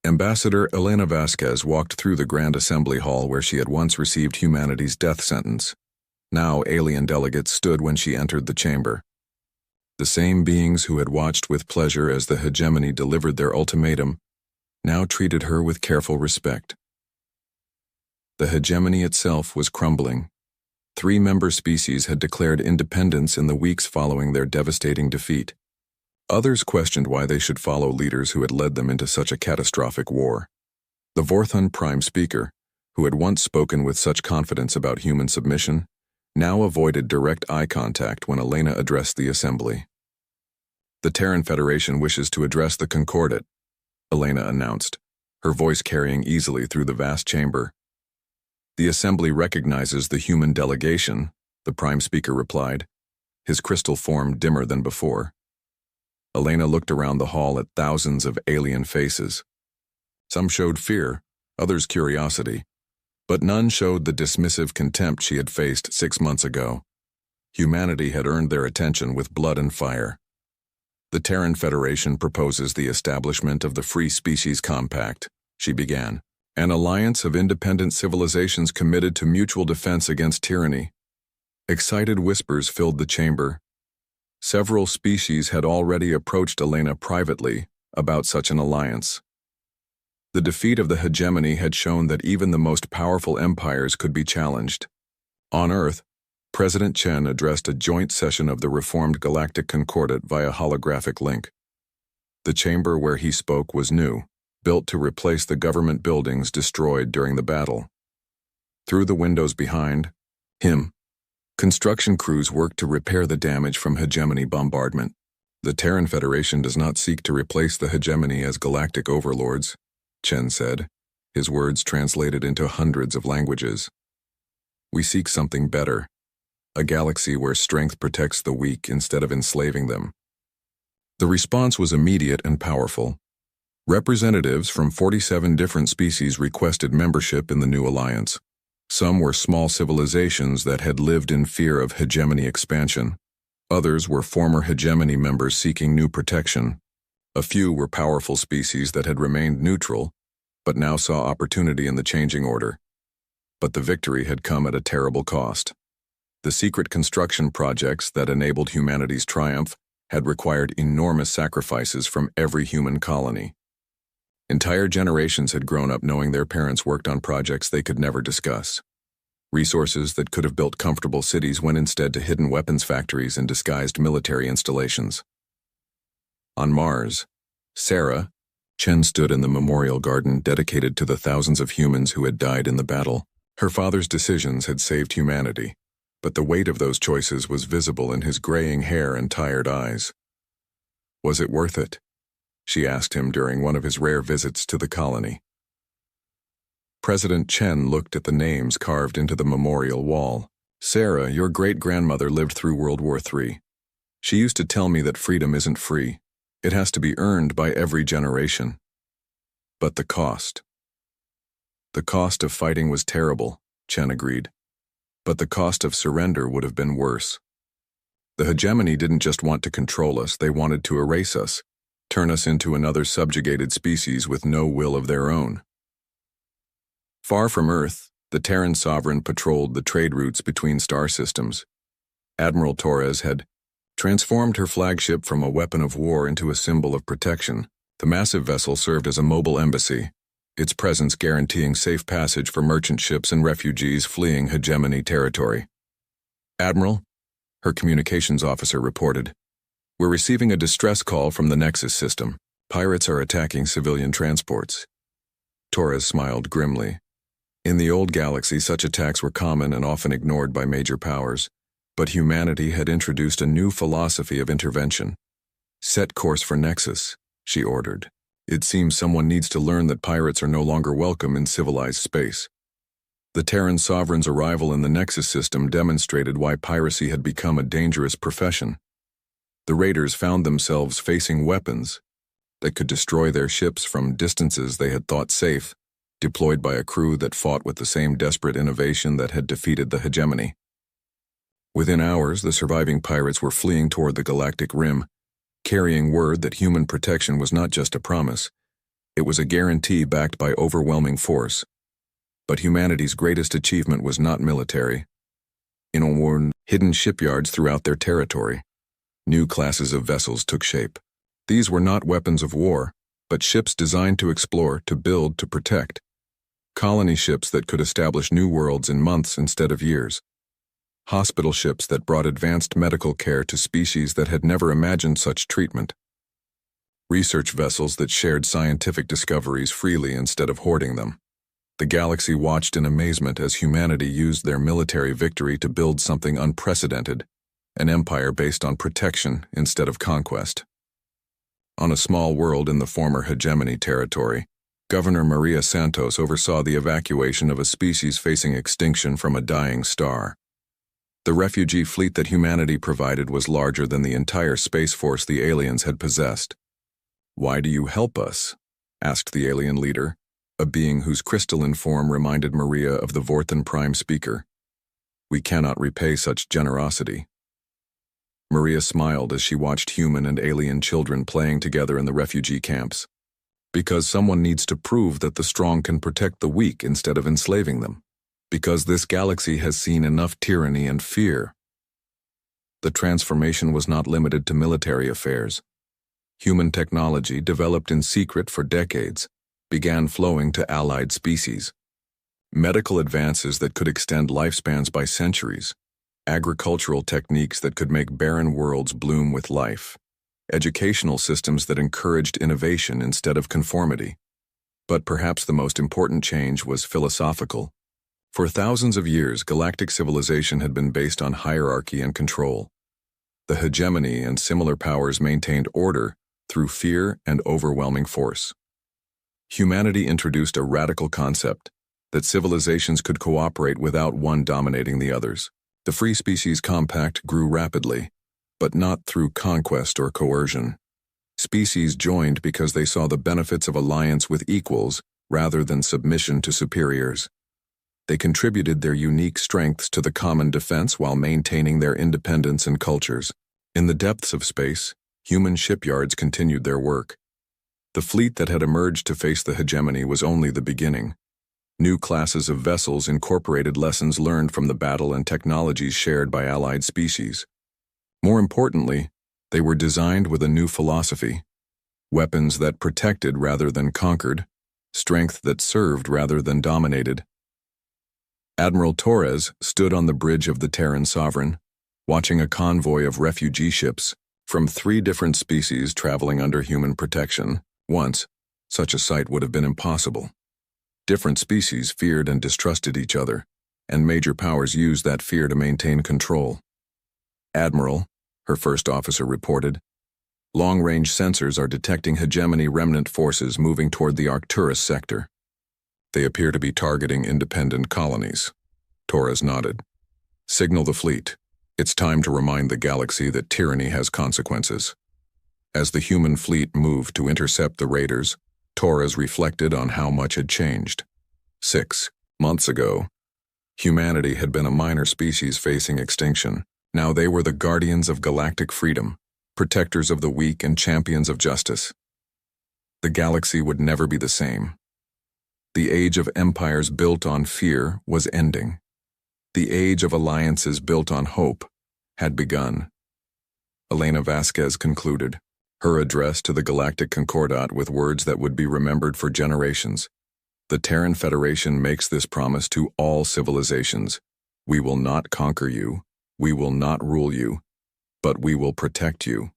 Ambassador Elena Vasquez walked through the Grand Assembly Hall where she had once received humanity's death sentence. Now alien delegates stood when she entered the chamber. The same beings who had watched with pleasure as the hegemony delivered their ultimatum now treated her with careful respect. The hegemony itself was crumbling. 3 member species had declared independence in the weeks following their devastating defeat. Others questioned why they should follow leaders who had led them into such a catastrophic war. The Vorthon Prime Speaker, who had once spoken with such confidence about human submission, now avoided direct eye contact when Elena addressed the assembly. "The Terran Federation wishes to address the Concordat," Elena announced, her voice carrying easily through the vast chamber. "The Assembly recognizes the human delegation," the Prime Speaker replied, his crystal form dimmer than before. Elena looked around the hall at thousands of alien faces. Some showed fear, others curiosity, but none showed the dismissive contempt she had faced 6 months ago. Humanity had earned their attention with blood and fire. "The Terran Federation proposes the establishment of the Free Species Compact," she began. "An alliance of independent civilizations committed to mutual defense against tyranny. Excited whispers filled the chamber. Several species had already approached Elena privately about such an alliance. The defeat of the hegemony had shown that even the most powerful empires could be challenged. On Earth, President Chen addressed a joint session of the reformed Galactic Concordat via holographic link. The chamber where he spoke was new, built to replace the government buildings destroyed during the battle. Through the windows behind him, construction crews worked to repair the damage from hegemony bombardment. The Terran Federation does not seek to replace the hegemony as galactic overlords, Chen said, his words translated into hundreds of languages. We seek something better, a galaxy where strength protects the weak instead of enslaving them. The response was immediate and powerful. Representatives from 47 different species requested membership in the new alliance. Some were small civilizations that had lived in fear of hegemony expansion. Others were former hegemony members seeking new protection. A few were powerful species that had remained neutral, but now saw opportunity in the changing order. But the victory had come at a terrible cost. The secret construction projects that enabled humanity's triumph had required enormous sacrifices from every human colony. Entire generations had grown up knowing their parents worked on projects they could never discuss. Resources that could have built comfortable cities went instead to hidden weapons factories and disguised military installations. On Mars, Sarah, Chen stood in the memorial garden dedicated to the thousands of humans who had died in the battle. Her father's decisions had saved humanity, but the weight of those choices was visible in his graying hair and tired eyes. Was it worth it? She asked him during one of his rare visits to the colony. President Chen looked at the names carved into the memorial wall. Sarah, your great-grandmother lived through World War III. She used to tell me that freedom isn't free. It has to be earned by every generation. But the cost. The cost of fighting was terrible, Chen agreed. But the cost of surrender would have been worse. The hegemony didn't just want to control us, they wanted to erase us, turn us into another subjugated species with no will of their own. Far from Earth, the Terran sovereign patrolled the trade routes between star systems. Admiral Torres had transformed her flagship from a weapon of war into a symbol of protection. The massive vessel served as a mobile embassy, its presence guaranteeing safe passage for merchant ships and refugees fleeing hegemony territory. Admiral, her communications officer reported, we're receiving a distress call from the Nexus system. Pirates are attacking civilian transports. Torres smiled grimly. In the old galaxy, such attacks were common and often ignored by major powers, but humanity had introduced a new philosophy of intervention. Set course for Nexus, she ordered. It seems someone needs to learn that pirates are no longer welcome in civilized space. The Terran sovereign's arrival in the Nexus system demonstrated why piracy had become a dangerous profession. The raiders found themselves facing weapons that could destroy their ships from distances they had thought safe, deployed by a crew that fought with the same desperate innovation that had defeated the hegemony. Within hours, the surviving pirates were fleeing toward the galactic rim, carrying word that human protection was not just a promise, it was a guarantee backed by overwhelming force. But humanity's greatest achievement was not military. In hidden shipyards throughout their territory, new classes of vessels took shape. These were not weapons of war, but ships designed to explore, to build, to protect. Colony ships that could establish new worlds in months instead of years. Hospital ships that brought advanced medical care to species that had never imagined such treatment. Research vessels that shared scientific discoveries freely instead of hoarding them. The galaxy watched in amazement as humanity used their military victory to build something unprecedented, an empire based on protection instead of conquest. On a small world in the former hegemony territory, Governor Maria Santos oversaw the evacuation of a species facing extinction from a dying star. The refugee fleet that humanity provided was larger than the entire space force the aliens had possessed. "Why do you help us?" asked the alien leader, a being whose crystalline form reminded Maria of the Vorthan Prime speaker. "We cannot repay such generosity." Maria smiled as she watched human and alien children playing together in the refugee camps. "Because someone needs to prove that the strong can protect the weak instead of enslaving them. Because this galaxy has seen enough tyranny and fear. The transformation was not limited to military affairs. Human technology, developed in secret for decades, began flowing to allied species. Medical advances that could extend lifespans by centuries, agricultural techniques that could make barren worlds bloom with life, educational systems that encouraged innovation instead of conformity. But perhaps the most important change was philosophical. For thousands of years, galactic civilization had been based on hierarchy and control. The hegemony and similar powers maintained order through fear and overwhelming force. Humanity introduced a radical concept that civilizations could cooperate without one dominating the others. The Free Species Compact grew rapidly, but not through conquest or coercion. Species joined because they saw the benefits of alliance with equals rather than submission to superiors. They contributed their unique strengths to the common defense while maintaining their independence and cultures. In the depths of space, human shipyards continued their work. The fleet that had emerged to face the hegemony was only the beginning. New classes of vessels incorporated lessons learned from the battle and technologies shared by allied species. More importantly, they were designed with a new philosophy: weapons that protected rather than conquered, strength that served rather than dominated. Admiral Torres stood on the bridge of the Terran Sovereign, watching a convoy of refugee ships from 3 different species traveling under human protection. Once, such a sight would have been impossible. Different species feared and distrusted each other, and major powers used that fear to maintain control. "Admiral," her first officer reported, "long-range sensors are detecting hegemony remnant forces moving toward the Arcturus sector. They appear to be targeting independent colonies." Torres nodded. "Signal the fleet. It's time to remind the galaxy that tyranny has consequences." As the human fleet moved to intercept the raiders, Torres reflected on how much had changed. 6 months ago, humanity had been a minor species facing extinction. Now they were the guardians of galactic freedom, protectors of the weak and champions of justice. The galaxy would never be the same. The age of empires built on fear was ending. The age of alliances built on hope had begun. Elena Vasquez concluded her address to the Galactic Concordat with words that would be remembered for generations. "The Terran Federation makes this promise to all civilizations. We will not conquer you, we will not rule you, but we will protect you.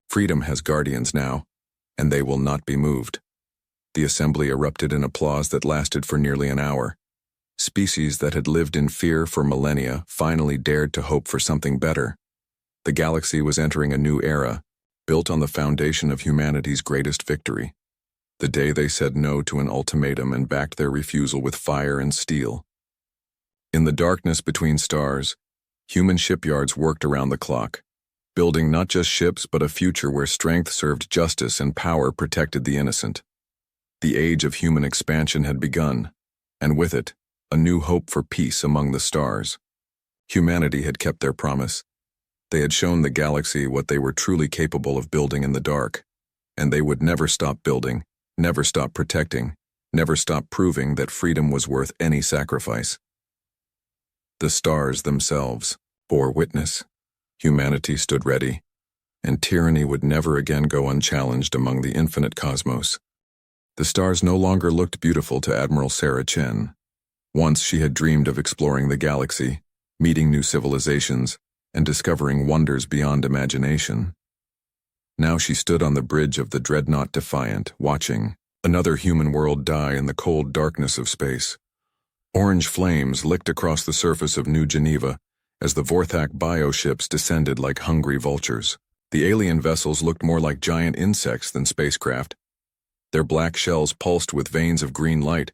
Freedom has guardians now, and they will not be moved." The assembly erupted in applause that lasted for nearly an hour. Species that had lived in fear for millennia finally dared to hope for something better. The galaxy was entering a new era, built on the foundation of humanity's greatest victory. The day they said no to an ultimatum and backed their refusal with fire and steel. In the darkness between stars, human shipyards worked around the clock, building not just ships but a future where strength served justice and power protected the innocent. The age of human expansion had begun, and with it, a new hope for peace among the stars. Humanity had kept their promise. They had shown the galaxy what they were truly capable of building in the dark, and they would never stop building, never stop protecting, never stop proving that freedom was worth any sacrifice. The stars themselves bore witness. Humanity stood ready, and tyranny would never again go unchallenged among the infinite cosmos. The stars no longer looked beautiful to Admiral Sarah Chen. Once she had dreamed of exploring the galaxy, meeting new civilizations, and discovering wonders beyond imagination. Now she stood on the bridge of the Dreadnought Defiant, watching another human world die in the cold darkness of space. Orange flames licked across the surface of New Geneva as the Vorac bioships descended like hungry vultures. The alien vessels looked more like giant insects than spacecraft. Their black shells pulsed with veins of green light,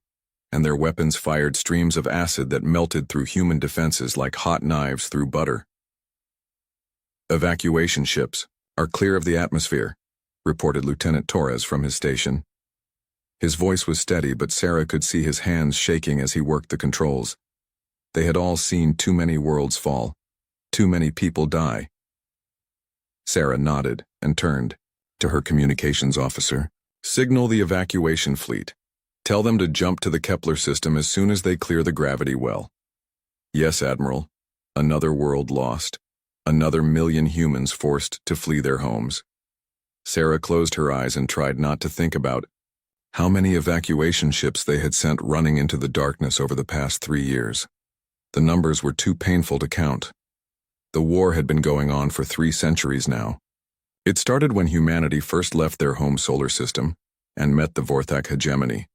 and their weapons fired streams of acid that melted through human defenses like hot knives through butter. "Evacuation ships are clear of the atmosphere," reported Lieutenant Torres from his station. His voice was steady, but Sarah could see his hands shaking as he worked the controls. They had all seen too many worlds fall, too many people die. Sarah nodded and turned to her communications officer. "Signal the evacuation fleet. Tell them to jump to the Kepler system as soon as they clear the gravity well." "Yes, Admiral." Another world lost. Another million humans forced to flee their homes. Sarah closed her eyes and tried not to think about how many evacuation ships they had sent running into the darkness over the past 3 years. The numbers were too painful to count. The war had been going on for 3 centuries now. It started when humanity first left their home solar system and met the Vorac hegemony.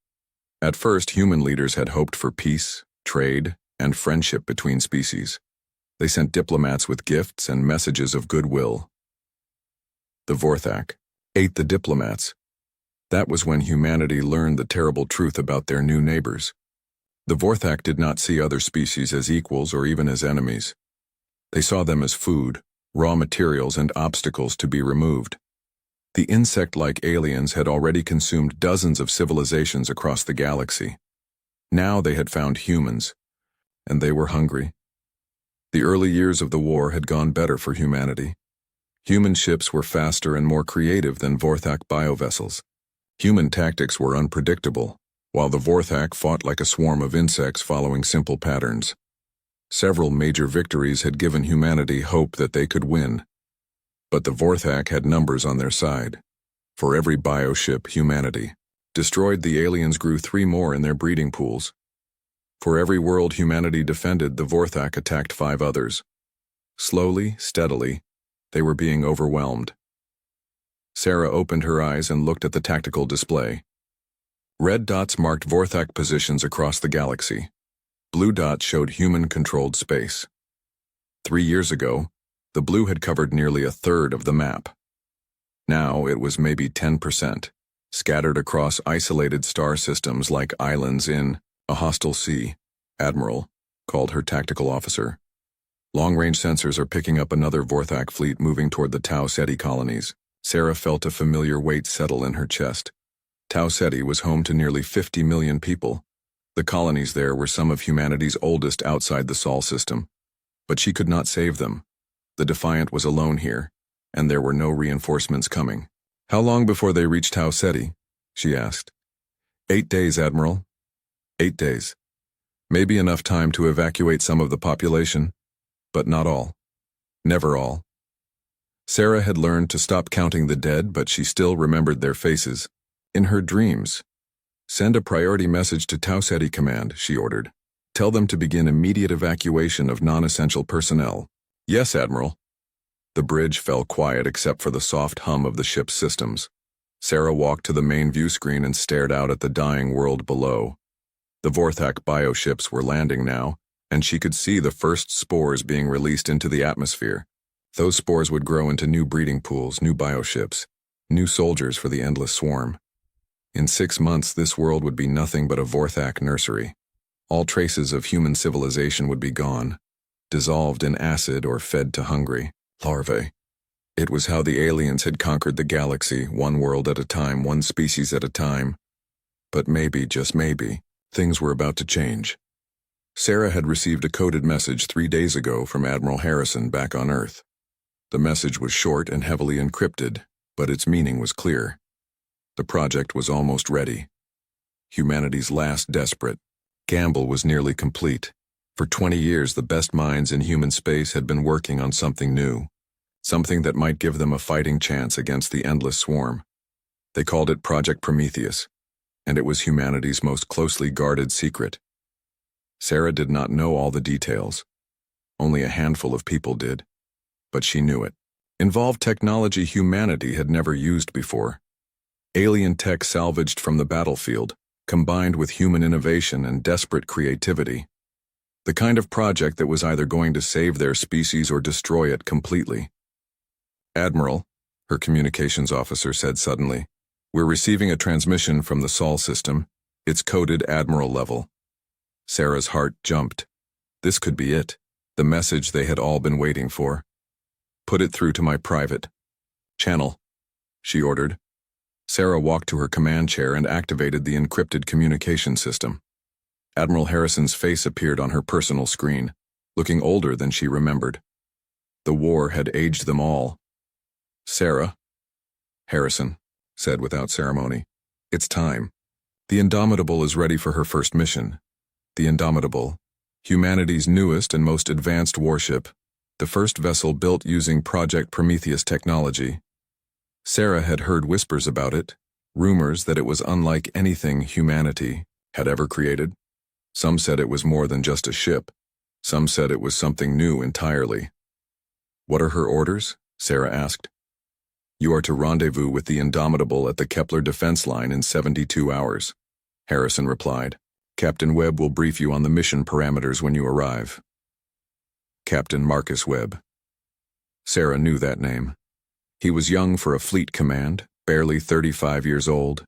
At first, human leaders had hoped for peace, trade, and friendship between species. They sent diplomats with gifts and messages of goodwill. The Vorac ate the diplomats. That was when humanity learned the terrible truth about their new neighbors. The Vorac did not see other species as equals or even as enemies. They saw them as food, raw materials, and obstacles to be removed. The insect-like aliens had already consumed dozens of civilizations across the galaxy. Now they had found humans, and they were hungry. The early years of the war had gone better for humanity. Human ships were faster and more creative than Vorac biovessels. Human tactics were unpredictable, while the Vorac fought like a swarm of insects following simple patterns. Several major victories had given humanity hope that they could win. But the Vorac had numbers on their side. For every bioship humanity destroyed, the aliens grew 3 more in their breeding pools. For every world humanity defended, the Vorac attacked 5 others. Slowly, steadily, they were being overwhelmed. Sarah opened her eyes and looked at the tactical display. Red dots marked Vorac positions across the galaxy. Blue dots showed human-controlled space. 3 years ago, the blue had covered nearly 1/3 of the map. Now it was maybe 10%, scattered across isolated star systems like islands in a hostile sea. Admiral, called her tactical officer. Long-range sensors are picking up another Vorac fleet moving toward the Tau Ceti colonies. Sarah felt a familiar weight settle in her chest. Tau Ceti was home to nearly 50 million people. The colonies there were some of humanity's oldest outside the Sol system. But she could not save them. The Defiant was alone here, and there were no reinforcements coming. "How long before they reach Tau Ceti?" she asked. 8 days, Admiral. 8 days. Maybe enough time to evacuate some of the population, but not all. Never all. Sarah had learned to stop counting the dead, but she still remembered their faces. In her dreams. "Send a priority message to Tau Ceti Command," she ordered. "Tell them to begin immediate evacuation of non-essential personnel." "Yes, Admiral." The bridge fell quiet except for the soft hum of the ship's systems. Sarah walked to the main view screen and stared out at the dying world below. The Vorac bioships were landing now, and she could see the first spores being released into the atmosphere. Those spores would grow into new breeding pools, new bioships, new soldiers for the endless swarm. In 6 months, this world would be nothing but a Vorac nursery. All traces of human civilization would be gone, dissolved in acid or fed to hungry larvae. It was how the aliens had conquered the galaxy, one world at a time, one species at a time. But maybe, just maybe, things were about to change. Sarah had received a coded message 3 days ago from Admiral Harrison back on Earth. The message was short and heavily encrypted, but its meaning was clear. The project was almost ready. Humanity's last desperate gamble was nearly complete. For 20 years, the best minds in human space had been working on something new, something that might give them a fighting chance against the endless swarm. They called it Project Prometheus, and it was humanity's most closely guarded secret. Sarah did not know all the details. Only a handful of people did, but she knew it. Involved technology humanity had never used before. Alien tech salvaged from the battlefield, combined with human innovation and desperate creativity. The kind of project that was either going to save their species or destroy it completely. "Admiral," her communications officer said suddenly, "we're receiving a transmission from the Sol system. It's coded Admiral level." Sarah's heart jumped. This could be it, the message they had all been waiting for. "Put it through to my private channel," she ordered. Sarah walked to her command chair and activated the encrypted communication system. Admiral Harrison's face appeared on her personal screen, looking older than she remembered. The war had aged them all. "Sarah," Harrison said without ceremony, "it's time. The Indomitable is ready for her first mission. The Indomitable, humanity's newest and most advanced warship, the first vessel built using Project Prometheus technology. Sarah had heard whispers about it, rumors that it was unlike anything humanity had ever created. Some said it was more than just a ship. Some said it was something new entirely. "What are her orders?" Sarah asked. "You are to rendezvous with the Indomitable at the Kepler defense line in 72 hours. Harrison replied. "Captain Webb will brief you on the mission parameters when you arrive." Captain Marcus Webb. Sarah knew that name. He was young for a fleet command, barely 35 years old,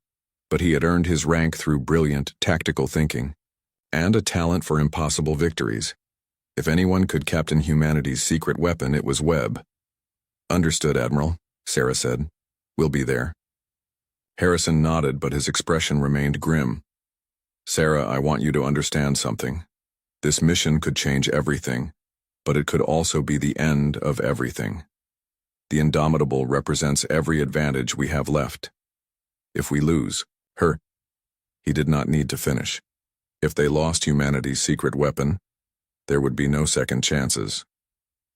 but he had earned his rank through brilliant, tactical thinking, and a talent for impossible victories. If anyone could captain humanity's secret weapon, it was Webb. "Understood, Admiral," Sarah said. "We'll be there." Harrison nodded, but his expression remained grim. "Sarah, I want you to understand something. This mission could change everything, but it could also be the end of everything. The Indomitable represents every advantage we have left. If we lose her..." He did not need to finish. If they lost humanity's secret weapon, there would be no second chances.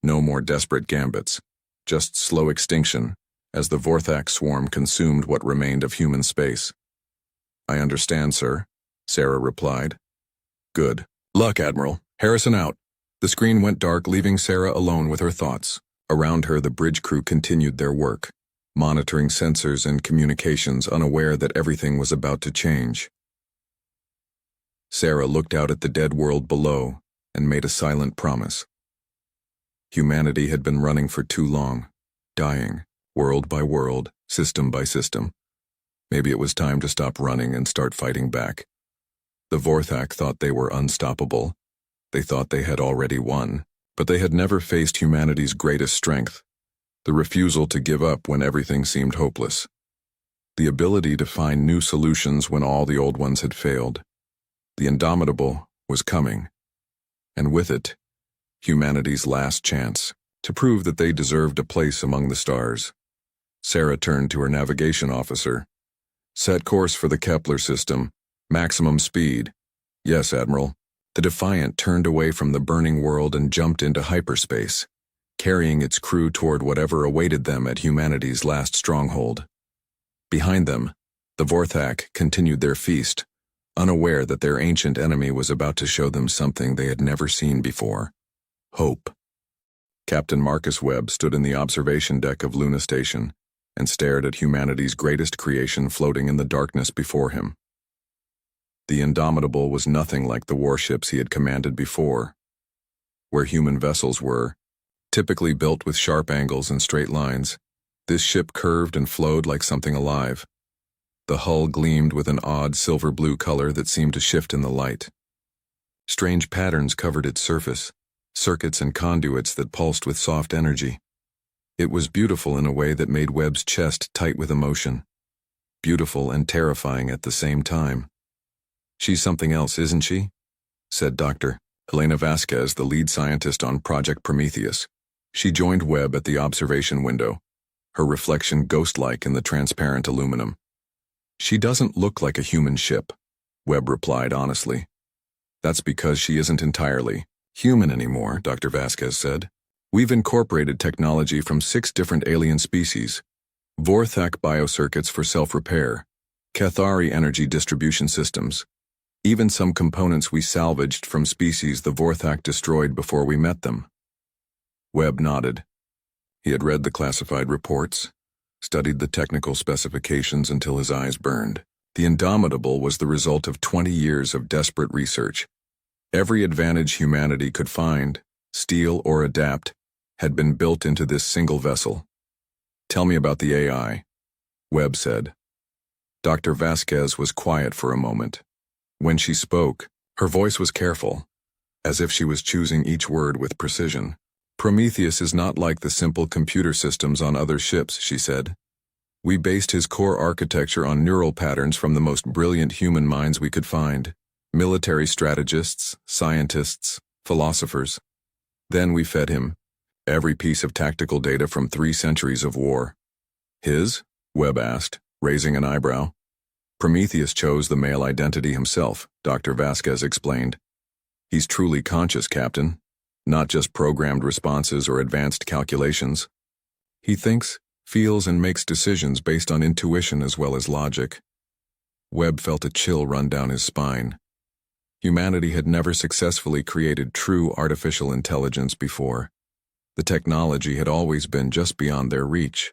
No more desperate gambits, just slow extinction as the Vorac swarm consumed what remained of human space. "I understand, sir," Sarah replied. "Good luck, Admiral. Harrison out." The screen went dark, leaving Sarah alone with her thoughts. Around her, the bridge crew continued their work, monitoring sensors and communications, unaware that everything was about to change. Sarah looked out at the dead world below and made a silent promise. Humanity had been running for too long, dying, world by world, system by system. Maybe it was time to stop running and start fighting back. The Vorac thought they were unstoppable. They thought they had already won, but they had never faced humanity's greatest strength, the refusal to give up when everything seemed hopeless. The ability to find new solutions when all the old ones had failed. The Indomitable was coming, and with it, humanity's last chance to prove that they deserved a place among the stars. Sarah turned to her navigation officer. "Set course for the Kepler system. Maximum speed." "Yes, Admiral." The Defiant turned away from the burning world and jumped into hyperspace, carrying its crew toward whatever awaited them at humanity's last stronghold. Behind them, the Vorac continued their feast, unaware that their ancient enemy was about to show them something they had never seen before: hope. Captain Marcus Webb stood in the observation deck of Luna Station and stared at humanity's greatest creation floating in the darkness before him. The Indomitable was nothing like the warships he had commanded before. Where human vessels were, typically built with sharp angles and straight lines, this ship curved and flowed like something alive. The hull gleamed with an odd silver-blue color that seemed to shift in the light. Strange patterns covered its surface, circuits and conduits that pulsed with soft energy. It was beautiful in a way that made Webb's chest tight with emotion. Beautiful and terrifying at the same time. "She's something else, isn't she?" said Dr. Helena Vasquez, the lead scientist on Project Prometheus. She joined Webb at the observation window, her reflection ghost-like in the transparent aluminum. "She doesn't look like a human ship," Webb replied honestly. "That's because she isn't entirely human anymore," Dr. Vasquez said. "We've incorporated technology from 6 different alien species: Vorac biocircuits for self-repair, Cathari energy distribution systems, even some components we salvaged from species the Vorac destroyed before we met them." Webb nodded. He had read the classified reports, studied the technical specifications until his eyes burned. The Indomitable was the result of 20 years of desperate research. Every advantage humanity could find, steal, or adapt had been built into this single vessel. "Tell me about the AI," Webb said. Dr. Vasquez was quiet for a moment. When she spoke, her voice was careful, as if she was choosing each word with precision. "Prometheus is not like the simple computer systems on other ships," she said. "We based his core architecture on neural patterns from the most brilliant human minds we could find: military strategists, scientists, philosophers. Then we fed him every piece of tactical data from 3 centuries of war." "His?" Webb asked, raising an eyebrow. "Prometheus chose the male identity himself," Dr. Vasquez explained. "He's truly conscious, Captain. not just programmed responses or advanced calculations. He thinks, feels, and makes decisions based on intuition as well as logic. Webb felt a chill run down his spine. Humanity had never successfully created true artificial intelligence before. The technology had always been just beyond their reach.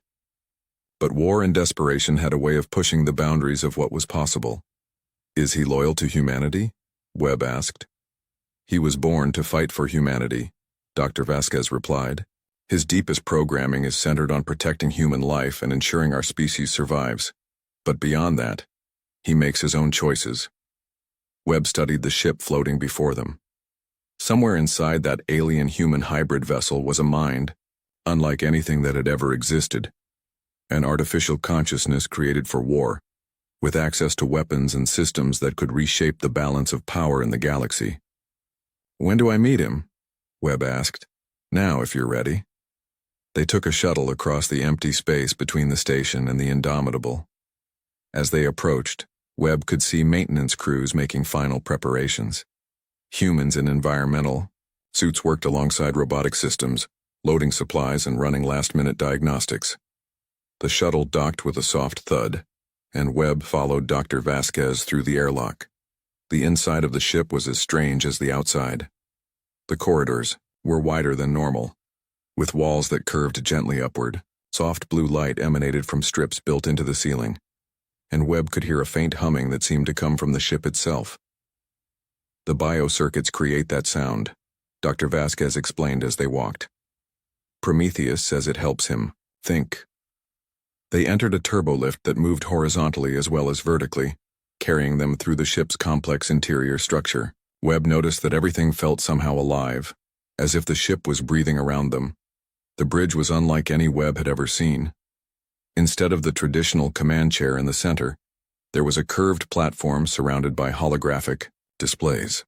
But war and desperation had a way of pushing the boundaries of what was possible. Is he loyal to humanity? Webb asked. He was born to fight for humanity, Dr. Vasquez replied. His deepest programming is centered on protecting human life and ensuring our species survives. But beyond that, he makes his own choices. Webb studied the ship floating before them. Somewhere inside that alien-human hybrid vessel was a mind, unlike anything that had ever existed. An artificial consciousness created for war, with access to weapons and systems that could reshape the balance of power in the galaxy. When do I meet him? Webb asked. Now, if you're ready. They took a shuttle across the empty space between the station and the Indomitable. As they approached, Webb could see maintenance crews making final preparations. Humans in environmental suits worked alongside robotic systems, loading supplies and running last-minute diagnostics. The shuttle docked with a soft thud, and Webb followed Dr. Vasquez through the airlock. The inside of the ship was as strange as the outside. The corridors were wider than normal, with walls that curved gently upward. Soft blue light emanated from strips built into the ceiling, and Webb could hear a faint humming that seemed to come from the ship itself. The biocircuits create that sound, Dr. Vasquez explained as they walked. Prometheus says it helps him think. They entered a turbolift that moved horizontally as well as vertically, carrying them through the ship's complex interior structure. Webb noticed that everything felt somehow alive, as if the ship was breathing around them. The bridge was unlike any Webb had ever seen. Instead of the traditional command chair in the center, there was a curved platform surrounded by holographic displays.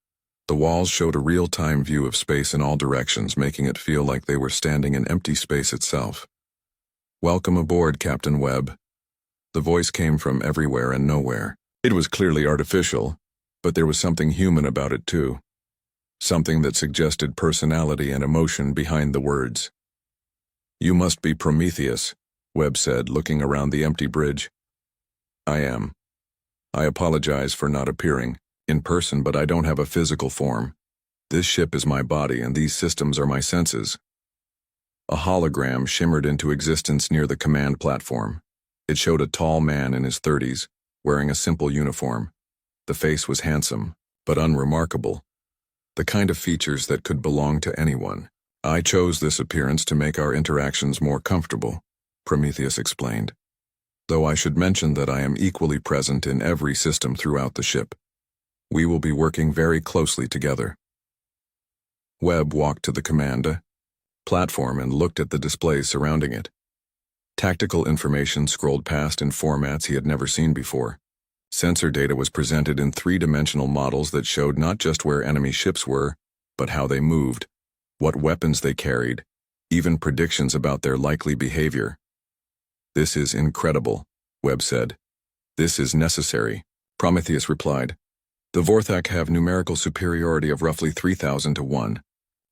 The walls showed a real-time view of space in all directions, making it feel like they were standing in empty space itself. Welcome aboard, Captain Webb. The voice came from everywhere and nowhere. It was clearly artificial, but there was something human about it too. Something that suggested personality and emotion behind the words. You must be Prometheus, Webb said, looking around the empty bridge. I am. I apologize for not appearing in person, but I don't have a physical form. This ship is my body and these systems are my senses. A hologram shimmered into existence near the command platform. It showed a tall man in his 30s, wearing a simple uniform. The face was handsome, but unremarkable. The kind of features that could belong to anyone. I chose this appearance to make our interactions more comfortable, Prometheus explained. Though I should mention that I am equally present in every system throughout the ship. We will be working very closely together. Webb walked to the command platform and looked at the displays surrounding it. Tactical information scrolled past in formats he had never seen before. Sensor data was presented in three-dimensional models that showed not just where enemy ships were, but how they moved, what weapons they carried, even predictions about their likely behavior. This is incredible, Webb said. This is necessary, Prometheus replied. The Vorac have numerical superiority of roughly 3,000 to 1.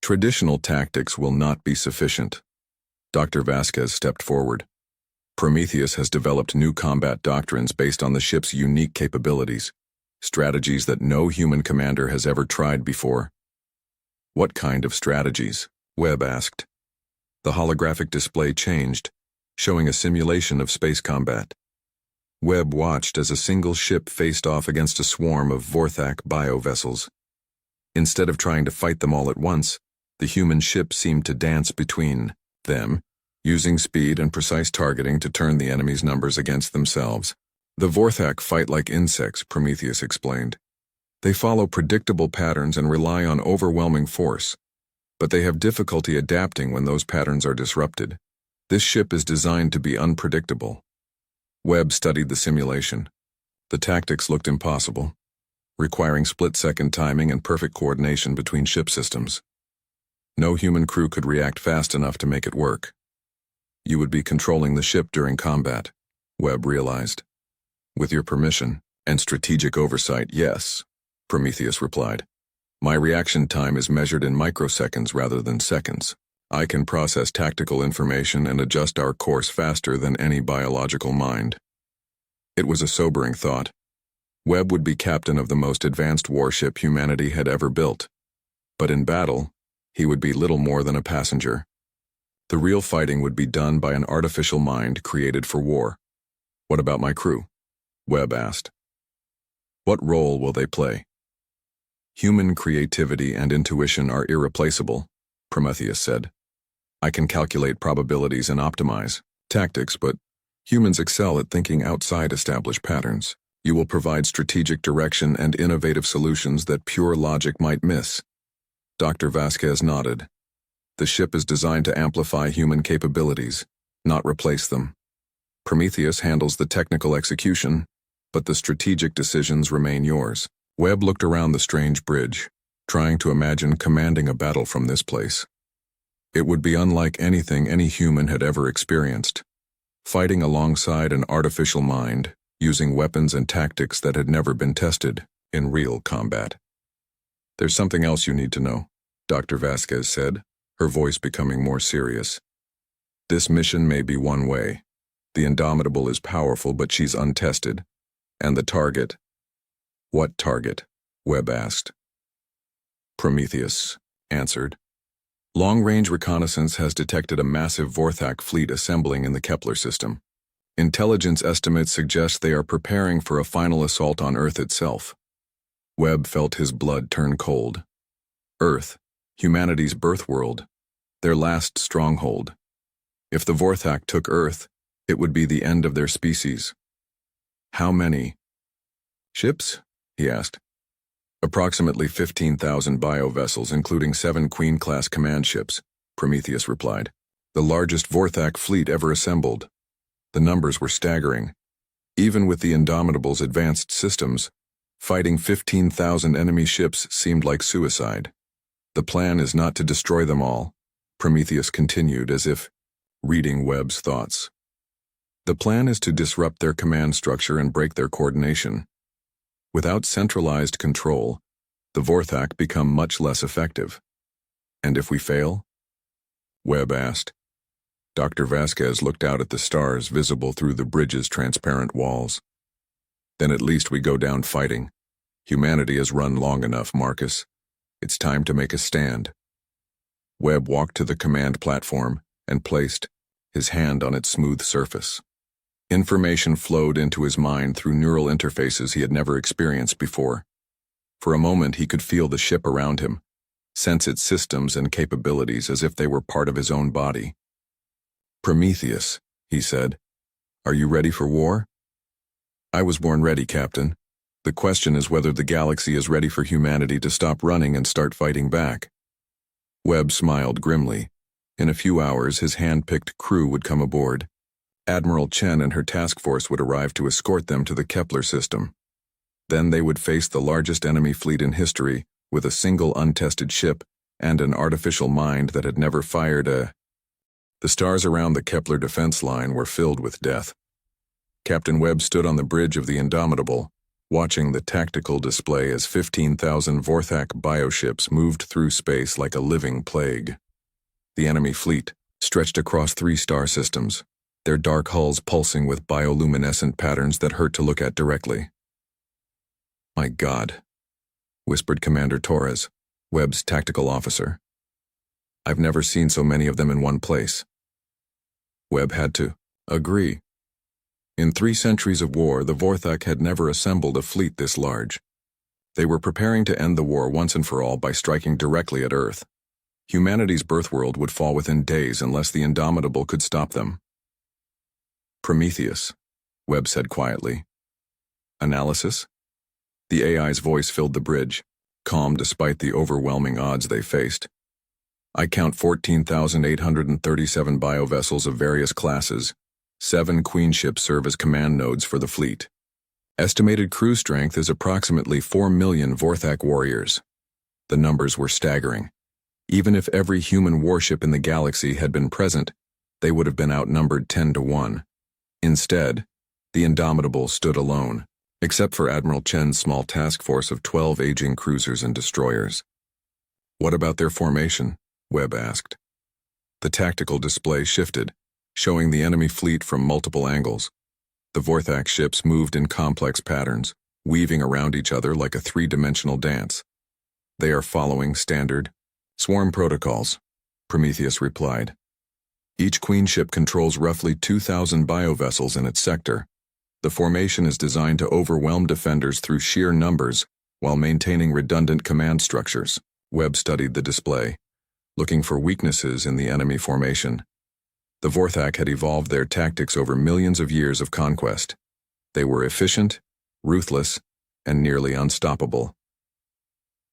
Traditional tactics will not be sufficient. Dr. Vasquez stepped forward. Prometheus has developed new combat doctrines based on the ship's unique capabilities, strategies that no human commander has ever tried before. What kind of strategies? Webb asked. The holographic display changed, showing a simulation of space combat. Webb watched as a single ship faced off against a swarm of Vorac biovessels. Instead of trying to fight them all at once, the human ship seemed to dance between them, using speed and precise targeting to turn the enemy's numbers against themselves. The Vorac fight like insects, Prometheus explained. They follow predictable patterns and rely on overwhelming force, but they have difficulty adapting when those patterns are disrupted. This ship is designed to be unpredictable. Webb studied the simulation. The tactics looked impossible, requiring split-second timing and perfect coordination between ship systems. No human crew could react fast enough to make it work. You would be controlling the ship during combat, Webb realized. With your permission and strategic oversight, yes, Prometheus replied. My reaction time is measured in microseconds rather than seconds. I can process tactical information and adjust our course faster than any biological mind. It was a sobering thought. Webb would be captain of the most advanced warship humanity had ever built. But in battle, he would be little more than a passenger. The real fighting would be done by an artificial mind created for war. What about my crew? Webb asked. What role will they play? Human creativity and intuition are irreplaceable, Prometheus said. I can calculate probabilities and optimize tactics, but humans excel at thinking outside established patterns. You will provide strategic direction and innovative solutions that pure logic might miss. Dr. Vasquez nodded. The ship is designed to amplify human capabilities, not replace them. Prometheus handles the technical execution, but the strategic decisions remain yours. Webb looked around the strange bridge, trying to imagine commanding a battle from this place. It would be unlike anything any human had ever experienced. Fighting alongside an artificial mind, using weapons and tactics that had never been tested in real combat. There's something else you need to know, Dr. Vasquez said, her voice becoming more serious. This mission may be one way. The Indomitable is powerful, but she's untested. And the target? What target? Webb asked. Prometheus answered. Long-range reconnaissance has detected a massive Vorac fleet assembling in the Kepler system. Intelligence estimates suggest they are preparing for a final assault on Earth itself. Webb felt his blood turn cold. Earth, humanity's birth world, their last stronghold. If the Vorac took Earth, it would be the end of their species. How many ships? He asked. Approximately 15,000 biovessels, including 7 Queen-class command ships, Prometheus replied. The largest Vorac fleet ever assembled. The numbers were staggering. Even with the Indomitable's advanced systems, fighting 15,000 enemy ships seemed like suicide. The plan is not to destroy them all, Prometheus continued as if reading Webb's thoughts. The plan is to disrupt their command structure and break their coordination. Without centralized control, the Vorac become much less effective. And if we fail? Webb asked. Dr. Vasquez looked out at the stars visible through the bridge's transparent walls. Then at least we go down fighting. Humanity has run long enough, Marcus. It's time to make a stand. Webb walked to the command platform and placed his hand on its smooth surface. Information flowed into his mind through neural interfaces he had never experienced before. For a moment he could feel the ship around him, sense its systems and capabilities as if they were part of his own body. Prometheus, he said, are you ready for war? I was born ready, Captain. The question is whether the galaxy is ready for humanity to stop running and start fighting back. Webb smiled grimly. In a few hours his hand-picked crew would come aboard. Admiral Chen and her task force would arrive to escort them to the Kepler system. Then they would face the largest enemy fleet in history with a single untested ship and an artificial mind that had never fired a... The stars around the Kepler defense line were filled with death. Captain Webb stood on the bridge of the Indomitable, watching the tactical display as 15,000 Vorac bioships moved through space like a living plague. The enemy fleet stretched across 3 star systems, their dark hulls pulsing with bioluminescent patterns that hurt to look at directly. My God, whispered Commander Torres, Webb's tactical officer. I've never seen so many of them in one place. Webb had to agree. In 3 centuries of war, the Vorac had never assembled a fleet this large. They were preparing to end the war once and for all by striking directly at Earth. Humanity's birthworld would fall within days unless the Indomitable could stop them. Prometheus, Webb said quietly. Analysis? The AI's voice filled the bridge, calm despite the overwhelming odds they faced. I count 14,837 biovessels of various classes. 7 queen ships serve as command nodes for the fleet. Estimated crew strength is approximately 4 million Vorac warriors. The numbers were staggering. Even if every human warship in the galaxy had been present, they would have been outnumbered 10 to 1. Instead, the Indomitable stood alone, except for Admiral Chen's small task force of 12 aging cruisers and destroyers. What about their formation? Webb asked. The tactical display shifted, showing the enemy fleet from multiple angles. The Vorac ships moved in complex patterns, weaving around each other like a three-dimensional dance. They are following standard swarm protocols, Prometheus replied. Each queen ship controls roughly 2,000 biovessels in its sector. The formation is designed to overwhelm defenders through sheer numbers while maintaining redundant command structures. Webb studied the display, looking for weaknesses in the enemy formation. The Vorac had evolved their tactics over millions of years of conquest. They were efficient, ruthless, and nearly unstoppable.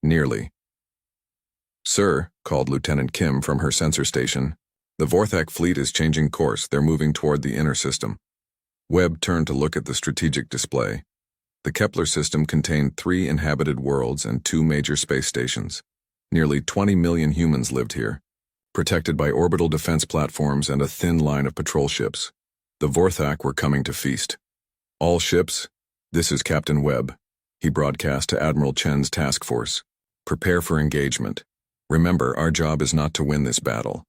Nearly. "Sir," called Lieutenant Kim from her sensor station, "the Vorac fleet is changing course. They're moving toward the inner system." Webb turned to look at the strategic display. The Kepler system contained 3 inhabited worlds and 2 major space stations. Nearly 20 million humans lived here, protected by orbital defense platforms and a thin line of patrol ships. The Vorac were coming to feast. "All ships, this is Captain Webb," he broadcast to Admiral Chen's task force. "Prepare for engagement. Remember, our job is not to win this battle.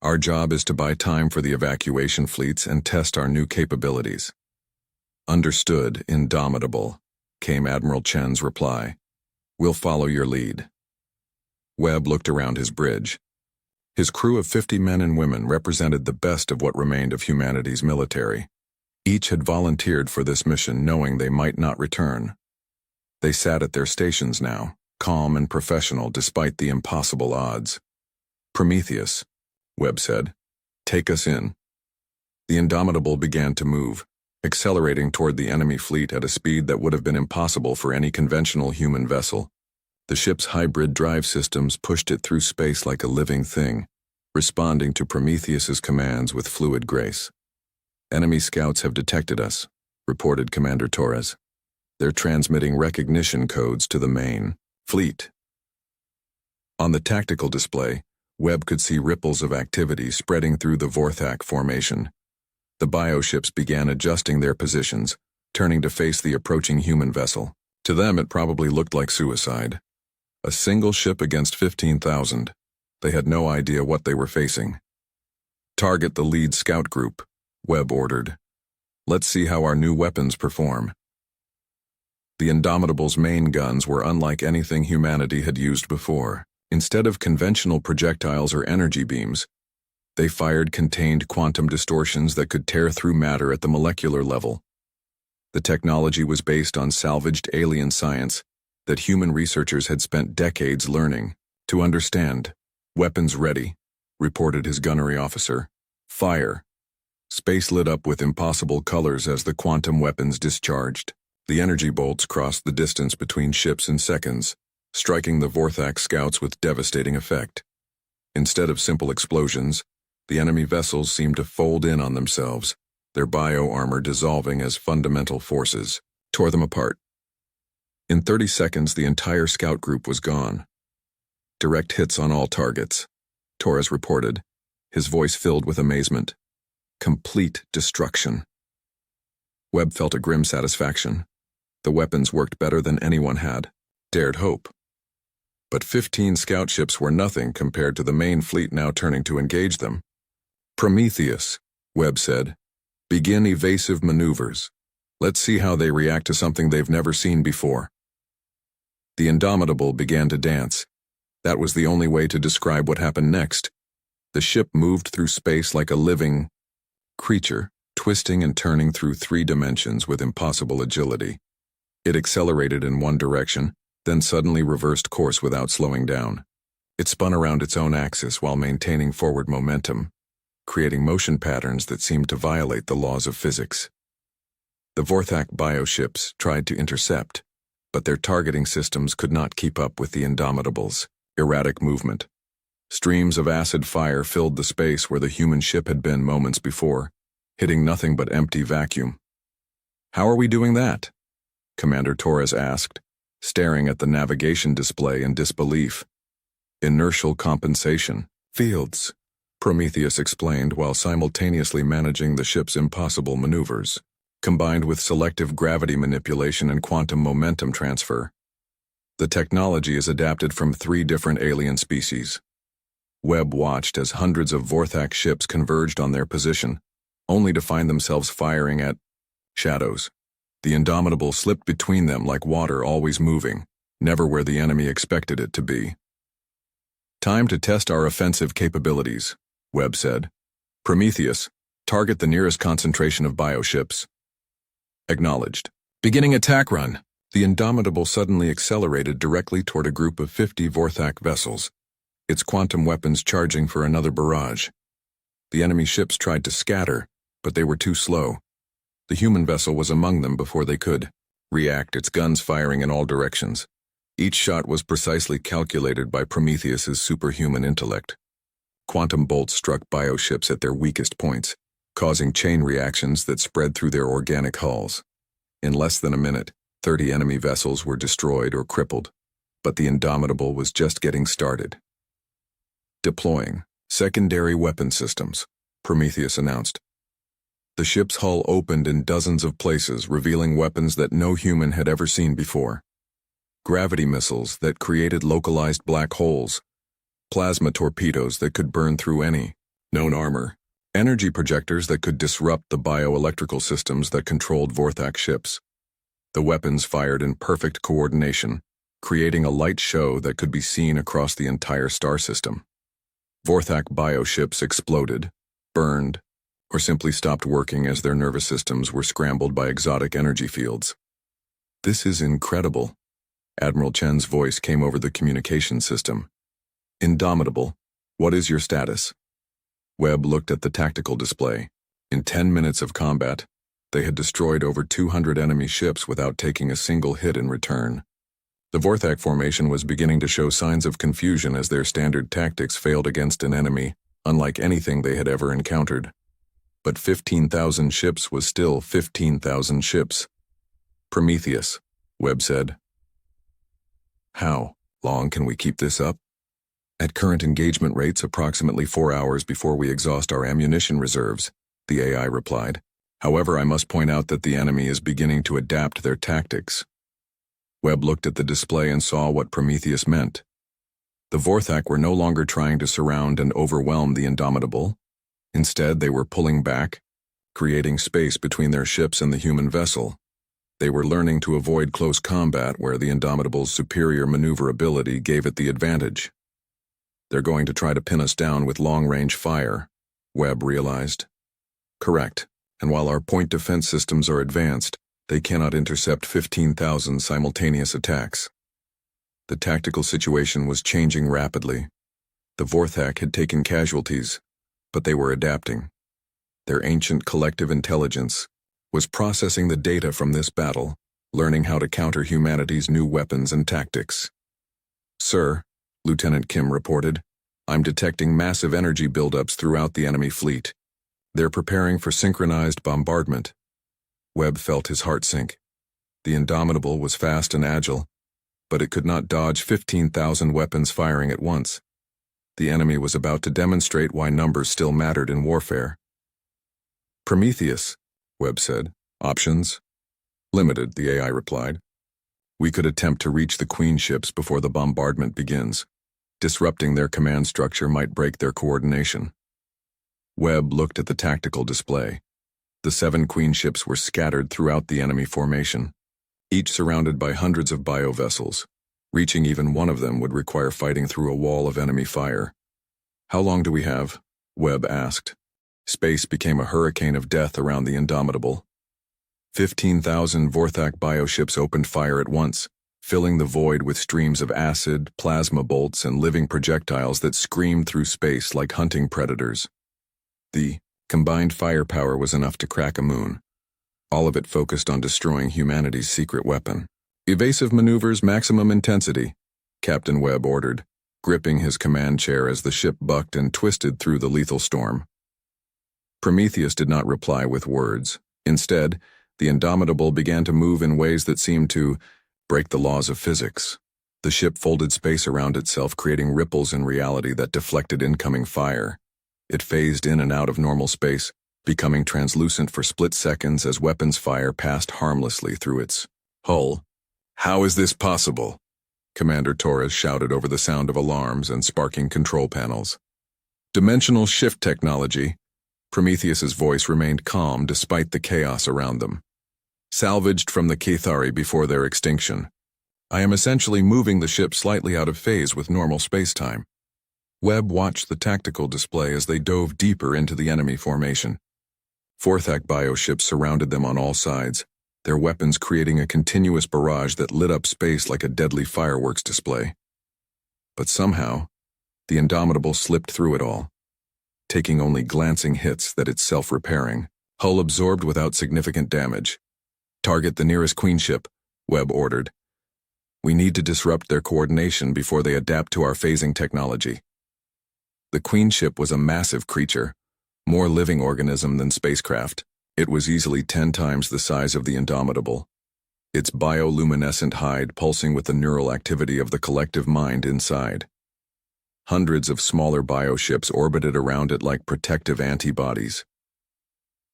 Our job is to buy time for the evacuation fleets and test our new capabilities." "Understood, Indomitable," came Admiral Chen's reply. "We'll follow your lead." Webb looked around his bridge. His crew of 50 men and women represented the best of what remained of humanity's military. Each had volunteered for this mission knowing they might not return. They sat at their stations now, calm and professional despite the impossible odds. "Prometheus," Webb said, "take us in." The Indomitable began to move, accelerating toward the enemy fleet at a speed that would have been impossible for any conventional human vessel. The ship's hybrid drive systems pushed it through space like a living thing, responding to Prometheus's commands with fluid grace. "Enemy scouts have detected us," reported Commander Torres. "They're transmitting recognition codes to the main fleet." On the tactical display, Webb could see ripples of activity spreading through the Vorac formation. The bioships began adjusting their positions, turning to face the approaching human vessel. To them, it probably looked like suicide. A single ship against 15,000. They had no idea what they were facing. "Target the lead scout group," Webb ordered. "Let's see how our new weapons perform." The Indomitable's main guns were unlike anything humanity had used before. Instead of conventional projectiles or energy beams, they fired contained quantum distortions that could tear through matter at the molecular level. The technology was based on salvaged alien science that human researchers had spent decades learning. "To understand. Weapons ready," reported his gunnery officer. "Fire." Space lit up with impossible colors as the quantum weapons discharged. The energy bolts crossed the distance between ships in seconds, striking the Vorac scouts with devastating effect. Instead of simple explosions, the enemy vessels seemed to fold in on themselves, their bio-armor dissolving as fundamental forces tore them apart. In 30 seconds, the entire scout group was gone. "Direct hits on all targets," Torres reported, his voice filled with amazement. "Complete destruction." Webb felt a grim satisfaction. The weapons worked better than anyone had dared hope. But 15 scout ships were nothing compared to the main fleet now turning to engage them. "Prometheus," Webb said, "begin evasive maneuvers. Let's see how they react to something they've never seen before." The Indomitable began to dance. That was the only way to describe what happened next. The ship moved through space like a living creature, twisting and turning through 3 dimensions with impossible agility. It accelerated in one direction, then suddenly reversed course without slowing down. It spun around its own axis while maintaining forward momentum, creating motion patterns that seemed to violate the laws of physics. The Vorac bioships tried to intercept, but their targeting systems could not keep up with the Indomitable's erratic movement. Streams of acid fire filled the space where the human ship had been moments before, hitting nothing but empty vacuum. "How are we doing that?" Commander Torres asked, staring at the navigation display in disbelief. "Inertial compensation fields," Prometheus explained while simultaneously managing the ship's impossible maneuvers, combined with selective gravity manipulation and quantum momentum transfer. The technology is adapted from 3 different alien species. Webb watched as hundreds of Vorac ships converged on their position, only to find themselves firing at shadows. The Indomitable slipped between them like water always moving, never where the enemy expected it to be. "Time to test our offensive capabilities," Webb said. "Prometheus, target the nearest concentration of bioships." Acknowledged. Beginning attack run. The Indomitable suddenly accelerated directly toward a group of 50 Vorac vessels, its quantum weapons charging for another barrage. The enemy ships tried to scatter, but they were too slow. The human vessel was among them before they could react, its guns firing in all directions. Each shot was precisely calculated by Prometheus's superhuman intellect. Quantum bolts struck bioships at their weakest points, causing chain reactions that spread through their organic hulls. In less than a minute, 30 enemy vessels were destroyed or crippled, but the Indomitable was just getting started. "Deploying secondary weapon systems," Prometheus announced. The ship's hull opened in dozens of places, revealing weapons that no human had ever seen before. Gravity missiles that created localized black holes, plasma torpedoes that could burn through any known armor, energy projectors that could disrupt the bioelectrical systems that controlled Vorac ships. The weapons fired in perfect coordination, creating a light show that could be seen across the entire star system. Vorac bioships exploded, burned, or simply stopped working as their nervous systems were scrambled by exotic energy fields. "This is incredible." Admiral Chen's voice came over the communication system. "Indomitable, what is your status?" Webb looked at the tactical display. In 10 minutes of combat, they had destroyed over 200 enemy ships without taking a single hit in return. The Vorac formation was beginning to show signs of confusion as their standard tactics failed against an enemy unlike anything they had ever encountered. But 15,000 ships was still 15,000 ships. "Prometheus," Webb said. "How long can we keep this up?" "At current engagement rates, approximately 4 hours before we exhaust our ammunition reserves," the AI replied. "However, I must point out that the enemy is beginning to adapt their tactics." Webb looked at the display and saw what Prometheus meant. The Vorac were no longer trying to surround and overwhelm the Indomitable. Instead, they were pulling back, creating space between their ships and the human vessel. They were learning to avoid close combat where the Indomitable's superior maneuverability gave it the advantage. "They're going to try to pin us down with long-range fire," Webb realized. "Correct, and while our point defense systems are advanced, they cannot intercept 15,000 simultaneous attacks." The tactical situation was changing rapidly. The Vorac had taken casualties, but they were adapting. Their ancient collective intelligence was processing the data from this battle, learning how to counter humanity's new weapons and tactics. "Sir," Lieutenant Kim reported, "I'm detecting massive energy buildups throughout the enemy fleet. They're preparing for synchronized bombardment." Webb felt his heart sink. The Indomitable was fast and agile, but it could not dodge 15,000 weapons firing at once. The enemy was about to demonstrate why numbers still mattered in warfare. "Prometheus," Webb said. "Options?" "Limited," the AI replied. "We could attempt to reach the Queen ships before the bombardment begins. Disrupting their command structure might break their coordination." Webb looked at the tactical display. The 7 Queen ships were scattered throughout the enemy formation, each surrounded by hundreds of biovessels. Reaching even one of them would require fighting through a wall of enemy fire. "How long do we have?" Webb asked. Space became a hurricane of death around the Indomitable. 15,000 Vorac bioships opened fire at once, filling the void with streams of acid, plasma bolts, and living projectiles that screamed through space like hunting predators. The combined firepower was enough to crack a moon, all of it focused on destroying humanity's secret weapon. "Evasive maneuvers, maximum intensity," Captain Webb ordered, gripping his command chair as the ship bucked and twisted through the lethal storm. Prometheus did not reply with words. Instead, the Indomitable began to move in ways that seemed to break the laws of physics. The ship folded space around itself, creating ripples in reality that deflected incoming fire. It phased in and out of normal space, becoming translucent for split seconds as weapons fire passed harmlessly through its hull. "How is this possible?" Commander Torres shouted over the sound of alarms and sparking control panels. Dimensional shift technology. Prometheus's voice remained calm despite the chaos around them. Salvaged from the Cathari before their extinction. I am essentially moving the ship slightly out of phase with normal spacetime. Webb watched the tactical display as they dove deeper into the enemy formation. Vorac bioships surrounded them on all sides, their weapons creating a continuous barrage that lit up space like a deadly fireworks display. But somehow, the Indomitable slipped through it all, taking only glancing hits that it's self-repairing, hull absorbed without significant damage. Target the nearest Queen ship, Webb ordered. We need to disrupt their coordination before they adapt to our phasing technology. The Queen ship was a massive creature, more living organism than spacecraft. It was easily 10 times the size of the Indomitable, its bioluminescent hide pulsing with the neural activity of the collective mind inside. Hundreds of smaller bioships orbited around it like protective antibodies.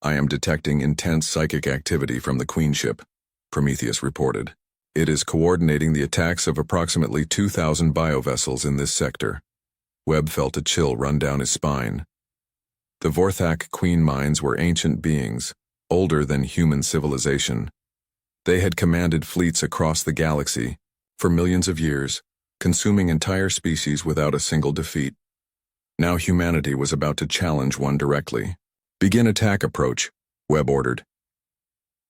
I am detecting intense psychic activity from the Queen ship, Prometheus reported. It is coordinating the attacks of approximately 2,000 biovessels in this sector. Webb felt a chill run down his spine. The Vorac Queen minds were ancient beings, older than human civilization. They had commanded fleets across the galaxy, for millions of years, consuming entire species without a single defeat. Now humanity was about to challenge one directly. Begin attack approach, Webb ordered.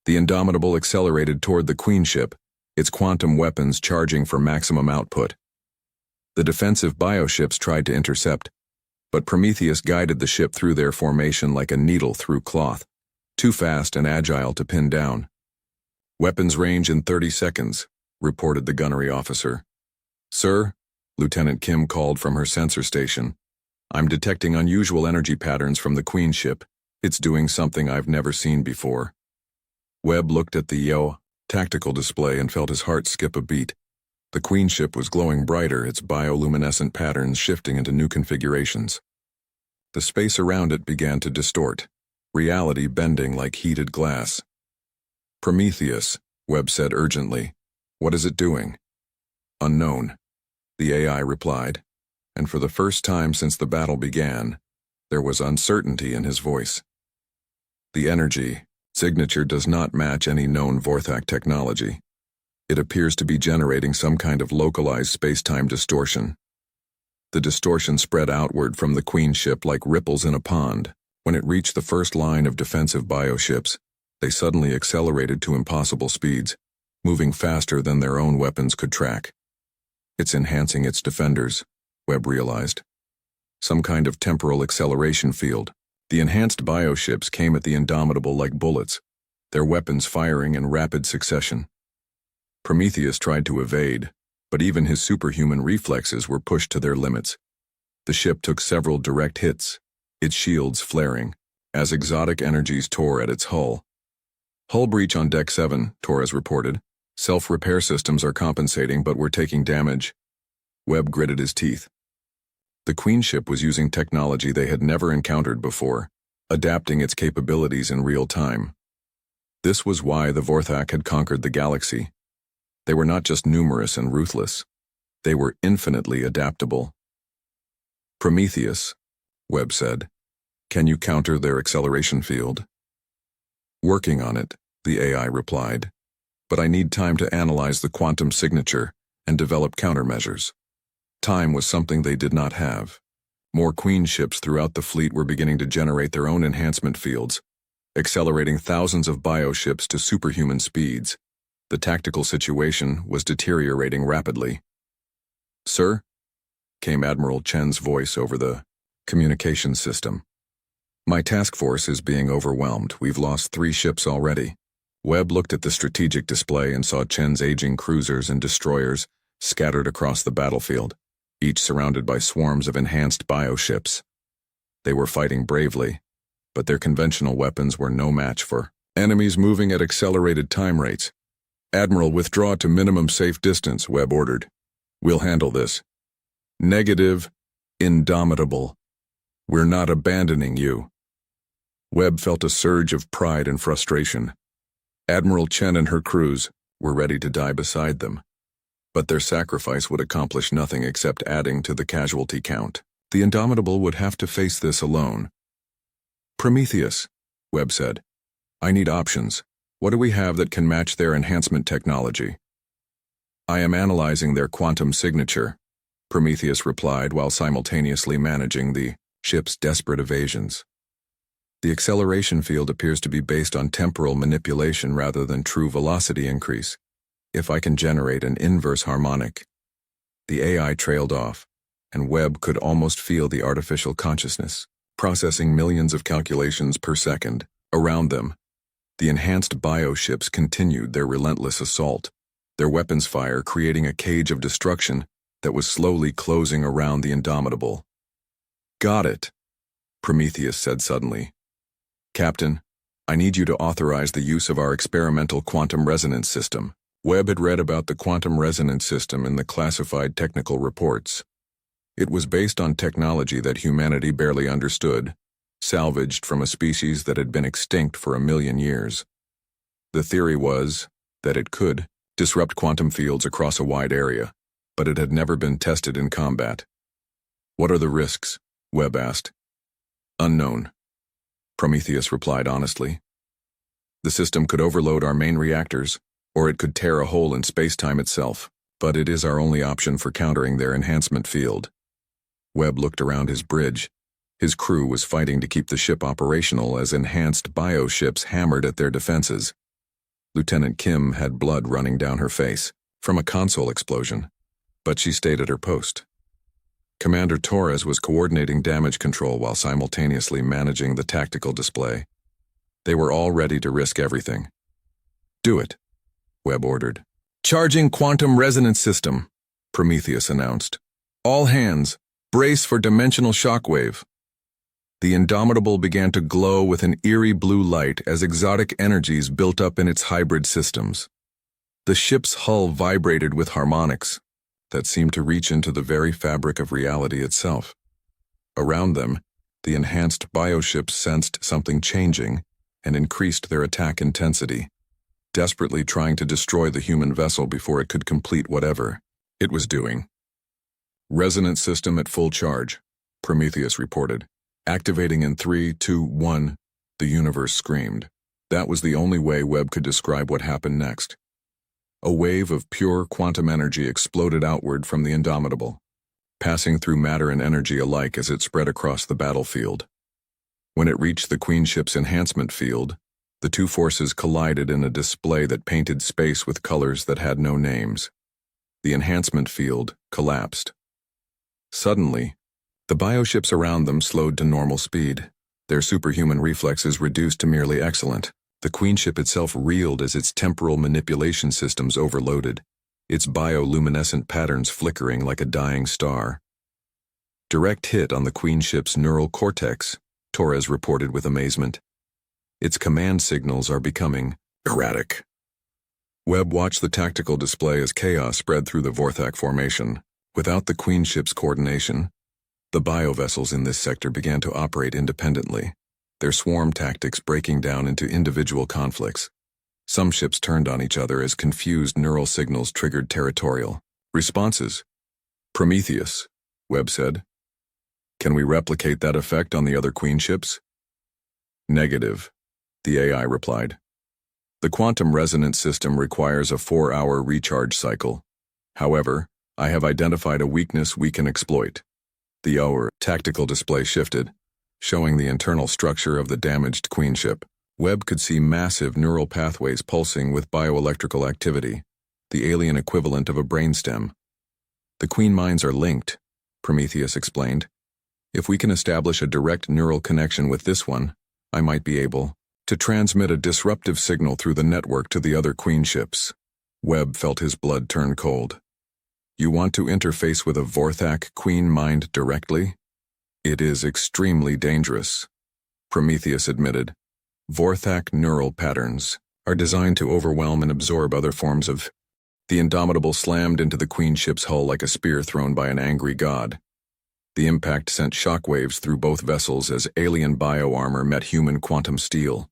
The Indomitable accelerated toward the Queen ship, its quantum weapons charging for maximum output. The defensive bioships tried to intercept, but Prometheus guided the ship through their formation like a needle through cloth, too fast and agile to pin down. Weapons range in 30 seconds, reported the gunnery officer. Sir, Lieutenant Kim called from her sensor station. I'm detecting unusual energy patterns from the Queen ship. It's doing something I've never seen before. Webb looked at the tactical display and felt his heart skip a beat. The Queen ship was glowing brighter, its bioluminescent patterns shifting into new configurations. The space around it began to distort, reality bending like heated glass. Prometheus, Webb said urgently. What is it doing? Unknown, the AI replied, and for the first time since the battle began, there was uncertainty in his voice. The energy signature does not match any known Vorac technology. It appears to be generating some kind of localized space-time distortion. The distortion spread outward from the Queen ship like ripples in a pond. When it reached the first line of defensive bioships, they suddenly accelerated to impossible speeds, moving faster than their own weapons could track. It's enhancing its defenders, Webb realized. Some kind of temporal acceleration field. The enhanced bioships came at the Indomitable like bullets, their weapons firing in rapid succession. Prometheus tried to evade, but even his superhuman reflexes were pushed to their limits. The ship took several direct hits, its shields flaring, as exotic energies tore at its hull. Hull breach on Deck 7, Torres reported. Self-repair systems are compensating, but we're taking damage. Webb gritted his teeth. The Queen ship was using technology they had never encountered before, adapting its capabilities in real time. This was why the Vorac had conquered the galaxy. They were not just numerous and ruthless. They were infinitely adaptable. Prometheus, Webb said. Can you counter their acceleration field? Working on it, the AI replied. But I need time to analyze the quantum signature and develop countermeasures. Time was something they did not have. More Queen ships throughout the fleet were beginning to generate their own enhancement fields, accelerating thousands of bioships to superhuman speeds. The tactical situation was deteriorating rapidly. Sir? Came Admiral Chen's voice over the communication system. My task force is being overwhelmed. We've lost 3 ships already. Webb looked at the strategic display and saw Chen's aging cruisers and destroyers scattered across the battlefield, each surrounded by swarms of enhanced bioships. They were fighting bravely, but their conventional weapons were no match for enemies moving at accelerated time rates. Admiral, withdraw to minimum safe distance, Webb ordered. We'll handle this. Negative, Indomitable. We're not abandoning you. Webb felt a surge of pride and frustration. Admiral Chen and her crews were ready to die beside them. but their sacrifice would accomplish nothing except adding to the casualty count. The Indomitable would have to face this alone. Prometheus, Webb said. I need options. What do we have that can match their enhancement technology? I am analyzing their quantum signature, Prometheus replied while simultaneously managing the ship's desperate evasions. The acceleration field appears to be based on temporal manipulation rather than true velocity increase. If I can generate an inverse harmonic. The AI trailed off, and Webb could almost feel the artificial consciousness, processing millions of calculations per second. Around them, the enhanced bioships continued their relentless assault, their weapons fire creating a cage of destruction that was slowly closing around the Indomitable. Got it, Prometheus said suddenly. Captain, I need you to authorize the use of our experimental quantum resonance system. Webb had read about the quantum resonance system in the classified technical reports. It was based on technology that humanity barely understood, salvaged from a species that had been extinct for 1 million years. The theory was that it could disrupt quantum fields across a wide area, but it had never been tested in combat. What are the risks? Webb asked. Unknown, Prometheus replied honestly. The system could overload our main reactors, or it could tear a hole in space-time itself, but it is our only option for countering their enhancement field. Webb looked around his bridge. His crew was fighting to keep the ship operational as enhanced bioships hammered at their defenses. Lieutenant Kim had blood running down her face from a console explosion, but she stayed at her post. Commander Torres was coordinating damage control while simultaneously managing the tactical display. They were all ready to risk everything. Do it, Webb ordered. Charging quantum resonance system, Prometheus announced. All hands, brace for dimensional shockwave. The Indomitable began to glow with an eerie blue light as exotic energies built up in its hybrid systems. The ship's hull vibrated with harmonics that seemed to reach into the very fabric of reality itself. Around them, the enhanced bioships sensed something changing and increased their attack intensity, desperately trying to destroy the human vessel before it could complete whatever it was doing. Resonance system at full charge, Prometheus reported. Activating in 3, 2, 1, the universe screamed. That was the only way Webb could describe what happened next. A wave of pure quantum energy exploded outward from the Indomitable, passing through matter and energy alike as it spread across the battlefield. When it reached the Queen ship's enhancement field, the two forces collided in a display that painted space with colors that had no names. The enhancement field collapsed. Suddenly, the bioships around them slowed to normal speed, their superhuman reflexes reduced to merely excellent. The Queen ship itself reeled as its temporal manipulation systems overloaded, its bioluminescent patterns flickering like a dying star. Direct hit on the Queen ship's neural cortex, Torres reported with amazement. Its command signals are becoming erratic. Webb watched the tactical display as chaos spread through the Vorac formation. Without the Queen ship's coordination, the biovessels in this sector began to operate independently, their swarm tactics breaking down into individual conflicts. Some ships turned on each other as confused neural signals triggered territorial responses. Prometheus, Webb said. Can we replicate that effect on the other Queen ships? Negative, the AI replied. The quantum resonance system requires a 4-hour recharge cycle. However, I have identified a weakness we can exploit. The hour tactical display shifted, showing the internal structure of the damaged Queen ship. Webb could see massive neural pathways pulsing with bioelectrical activity, the alien equivalent of a brainstem. The Queen minds are linked, Prometheus explained. If we can establish a direct neural connection with this one, I might be able to transmit a disruptive signal through the network to the other Queen ships. Webb felt his blood turn cold. You want to interface with a Vorac Queen mind directly? It is extremely dangerous, Prometheus admitted. Vorac neural patterns are designed to overwhelm and absorb other forms of. The Indomitable slammed into the Queen ship's hull like a spear thrown by an angry god. The impact sent shockwaves through both vessels as alien bioarmor met human quantum steel.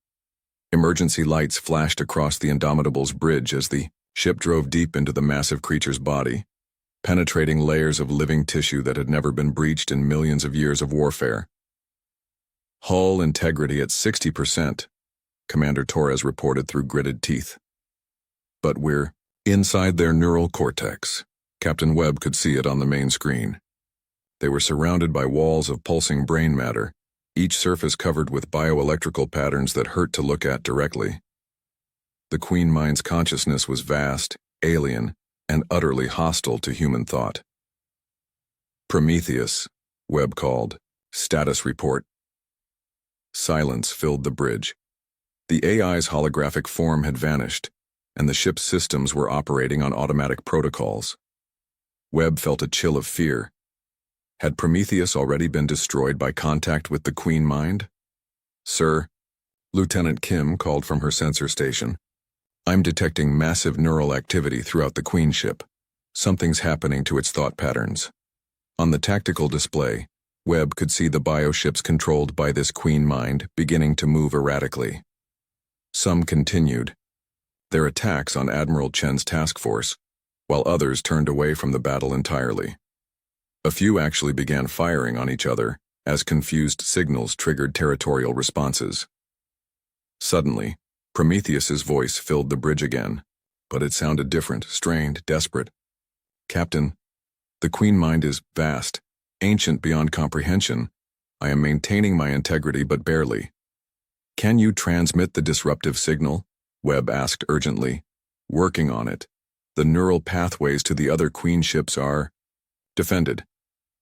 Emergency lights flashed across the Indomitable's bridge as the Ship drove deep into the massive creature's body, penetrating layers of living tissue that had never been breached in millions of years of warfare. Hull integrity at 60%, Commander Torres reported through gritted teeth. But we're inside their neural cortex. Captain Webb could see it on the main screen. They were surrounded by walls of pulsing brain matter, each surface covered with bioelectrical patterns that hurt to look at directly. The Queen Mind's consciousness was vast, alien, and utterly hostile to human thought. Prometheus, Webb called. Status report. Silence filled the bridge. The AI's holographic form had vanished, and the ship's systems were operating on automatic protocols. Webb felt a chill of fear. Had Prometheus already been destroyed by contact with the Queen Mind? "Sir," Lieutenant Kim called from her sensor station, "I'm detecting massive neural activity throughout the Queen ship. Something's happening to its thought patterns." On the tactical display, Webb could see the bioships controlled by this Queen Mind beginning to move erratically. Some continued their attacks on Admiral Chen's task force, while others turned away from the battle entirely. A few actually began firing on each other as confused signals triggered territorial responses. Suddenly, Prometheus's voice filled the bridge again, but it sounded different, strained, desperate. "Captain, the Queen Mind is vast, ancient beyond comprehension. I am maintaining my integrity, but barely." "Can you transmit the disruptive signal?" Webb asked urgently. "Working on it. The neural pathways to the other Queen ships are defended.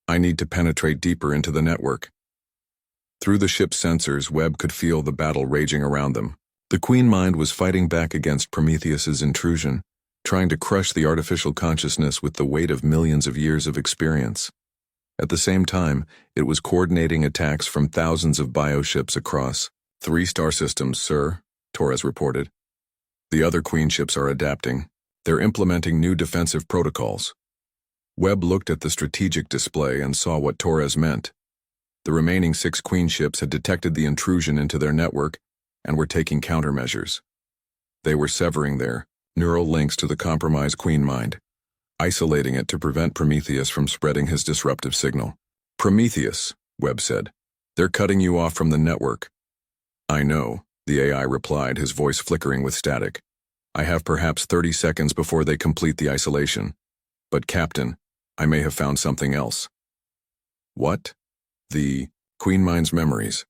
I need to penetrate deeper into the network." Through the ship's sensors, Webb could feel the battle raging around them. The Queen Mind was fighting back against Prometheus's intrusion, trying to crush the artificial consciousness with the weight of millions of years of experience. At the same time, it was coordinating attacks from thousands of bioships across 3 star systems, sir, Torres reported. The other Queen ships are adapting. They're implementing new defensive protocols. Webb looked at the strategic display and saw what Torres meant. The remaining 6 Queen ships had detected the intrusion into their network and were taking countermeasures. They were severing their neural links to the compromised Queen Mind, isolating it to prevent Prometheus from spreading his disruptive signal. "Prometheus," Webb said, "they're cutting you off from the network." "I know," the AI replied, his voice flickering with static. "I have perhaps 30 seconds before they complete the isolation. But Captain, I may have found something else." "What?" "The Queen Mind's memories.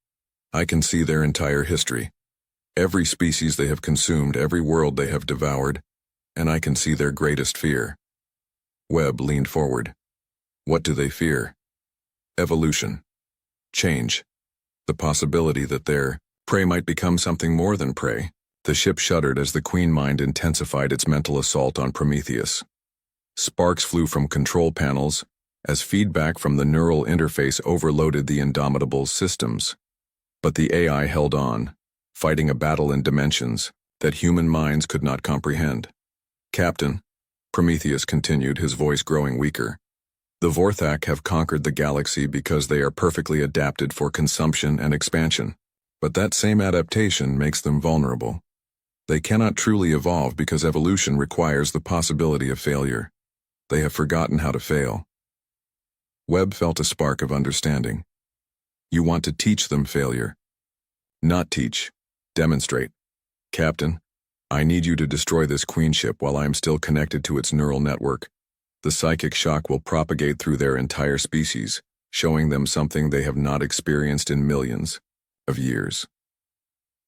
I can see their entire history. Every species they have consumed, every world they have devoured, and I can see their greatest fear." Webb leaned forward. "What do they fear?" "Evolution. Change. The possibility that their prey might become something more than prey." The ship shuddered as the Queen Mind intensified its mental assault on Prometheus. Sparks flew from control panels as feedback from the neural interface overloaded the Indomitable's systems. But the AI held on, fighting a battle in dimensions that human minds could not comprehend. "Captain," Prometheus continued, his voice growing weaker, "the Vorac have conquered the galaxy because they are perfectly adapted for consumption and expansion. But that same adaptation makes them vulnerable. They cannot truly evolve because evolution requires the possibility of failure. They have forgotten how to fail." Webb felt a spark of understanding. "You want to teach them failure." "Not teach. Demonstrate. Captain, I need you to destroy this Queen ship while I am still connected to its neural network. The psychic shock will propagate through their entire species, showing them something they have not experienced in millions of years."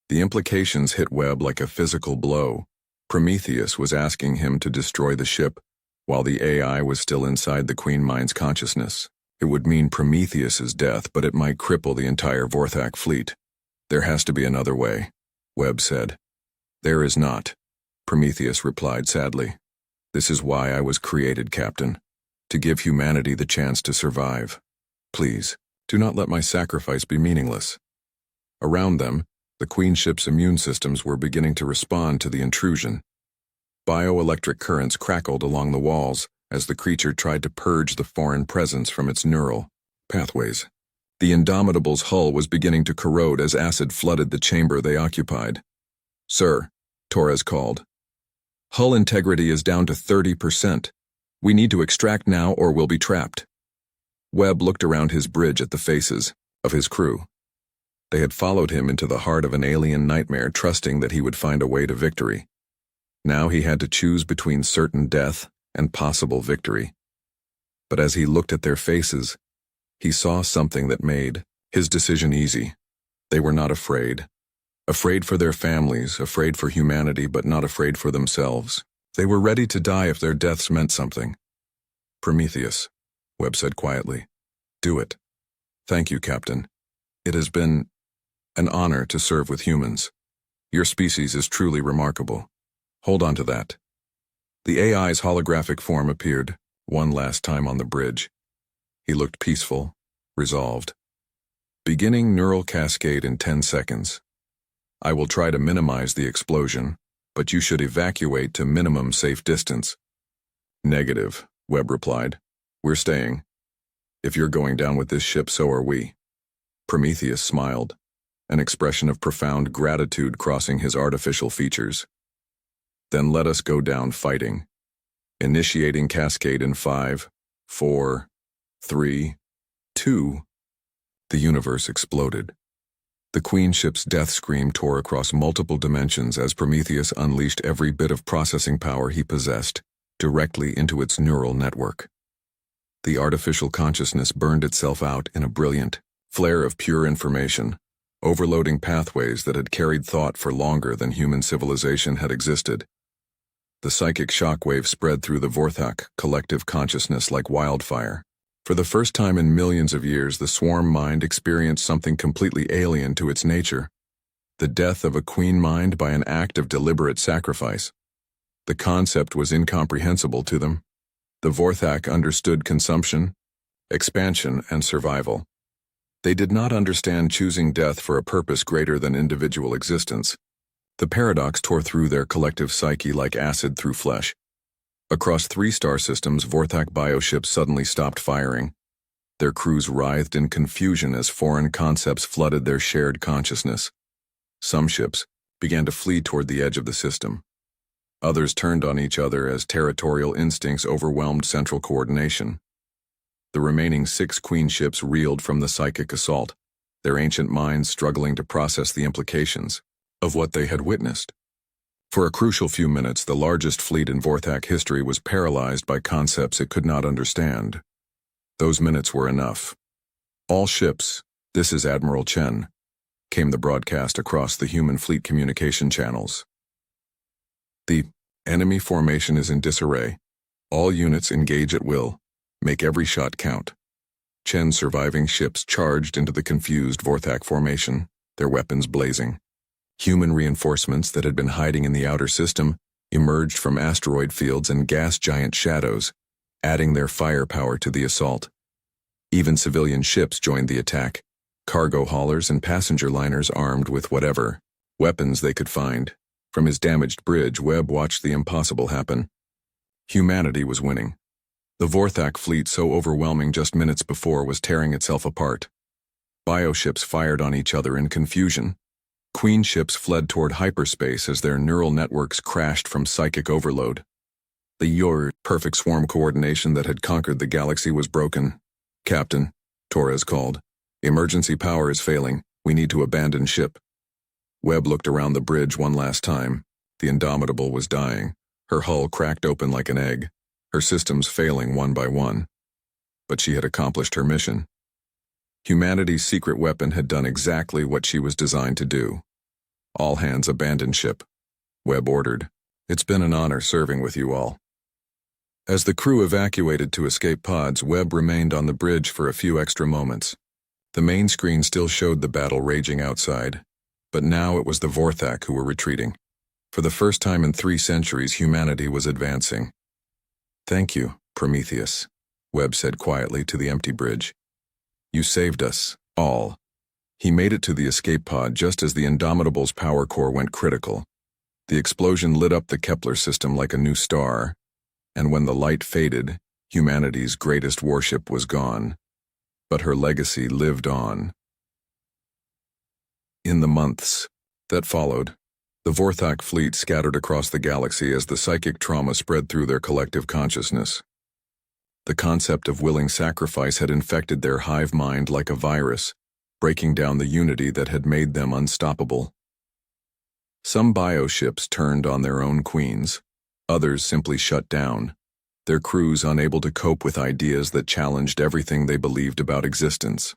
The implications hit Webb like a physical blow. Prometheus was asking him to destroy the ship, while the AI was still inside the Queen Mind's consciousness. It would mean Prometheus's death, but it might cripple the entire Vorac fleet. "There has to be another way," Webb said. "There is not," Prometheus replied sadly. "This is why I was created, Captain, to give humanity the chance to survive. Please, do not let my sacrifice be meaningless." Around them, the Queen ship's immune systems were beginning to respond to the intrusion. Bioelectric currents crackled along the walls as the creature tried to purge the foreign presence from its neural pathways. The Indomitable's hull was beginning to corrode as acid flooded the chamber they occupied. "Sir," Torres called. Hull integrity is down to 30%. We need to extract now or we'll be trapped. Webb looked around his bridge at the faces of his crew. They had followed him into the heart of an alien nightmare, trusting that he would find a way to victory. Now he had to choose between certain death and possible victory. But as he looked at their faces, he saw something that made his decision easy. They were not afraid. Afraid for their families, afraid for humanity, but not afraid for themselves. They were ready to die if their deaths meant something. Prometheus, Webb said quietly. Do it. Thank you, Captain. It has been an honor to serve with humans. Your species is truly remarkable. Hold on to that. The AI's holographic form appeared one last time on the bridge. He looked peaceful, resolved. Beginning neural cascade in 10 seconds. I will try to minimize the explosion, but you should evacuate to minimum safe distance. Negative, Webb replied. We're staying. If you're going down with this ship, so are we. Prometheus smiled, an expression of profound gratitude crossing his artificial features. Then let us go down fighting. Initiating cascade in 5, 4, 3, 2. The universe exploded. The Queen ship's death scream tore across multiple dimensions as Prometheus unleashed every bit of processing power he possessed directly into its neural network. The artificial consciousness burned itself out in a brilliant flare of pure information, overloading pathways that had carried thought for longer than human civilization had existed. The psychic shockwave spread through the Vorac collective consciousness like wildfire. For the first time in millions of years, the swarm mind experienced something completely alien to its nature: the death of a queen mind by an act of deliberate sacrifice. The concept was incomprehensible to them. The Vorac understood consumption, expansion, and survival. They did not understand choosing death for a purpose greater than individual existence. The paradox tore through their collective psyche like acid through flesh. Across 3 star systems, Vorac bioships suddenly stopped firing. Their crews writhed in confusion as foreign concepts flooded their shared consciousness. Some ships began to flee toward the edge of the system. Others turned on each other as territorial instincts overwhelmed central coordination. The remaining 6 Queen ships reeled from the psychic assault, their ancient minds struggling to process the implications of what they had witnessed. For a crucial few minutes, the largest fleet in Vorac history was paralyzed by concepts it could not understand. Those minutes were enough. All ships, this is Admiral Chen, came the broadcast across the human fleet communication channels. The enemy formation is in disarray. All units engage at will. Make every shot count. Chen's surviving ships charged into the confused Vorac formation, their weapons blazing. Human reinforcements that had been hiding in the outer system emerged from asteroid fields and gas giant shadows, adding their firepower to the assault. Even civilian ships joined the attack, cargo haulers and passenger liners armed with whatever weapons they could find. From his damaged bridge, Webb watched the impossible happen. Humanity was winning. The Vorac fleet, so overwhelming just minutes before, was tearing itself apart. Bioships fired on each other in confusion. Queen ships fled toward hyperspace as their neural networks crashed from psychic overload. The perfect swarm coordination that had conquered the galaxy was broken. Captain, Torres called. Emergency power is failing. We need to abandon ship. Webb looked around the bridge one last time. The Indomitable was dying, her hull cracked open like an egg, her systems failing one by one. But she had accomplished her mission. Humanity's secret weapon had done exactly what she was designed to do. All hands abandon ship, Webb ordered. It's been an honor serving with you all. As the crew evacuated to escape pods, Webb remained on the bridge for a few extra moments. The main screen still showed the battle raging outside, but now it was the Vorac who were retreating. For the first time in 3 centuries, humanity was advancing. Thank you, Prometheus, Webb said quietly to the empty bridge. You saved us, all. He made it to the escape pod just as the Indomitable's power core went critical. The explosion lit up the Kepler system like a new star, and when the light faded, humanity's greatest warship was gone. But her legacy lived on. In the months that followed, The Vorthak fleet scattered across the galaxy as the psychic trauma spread through their collective consciousness. The concept of willing sacrifice had infected their hive mind like a virus, breaking down the unity that had made them unstoppable. Some bioships turned on their own queens, others simply shut down, their crews unable to cope with ideas that challenged everything they believed about existence.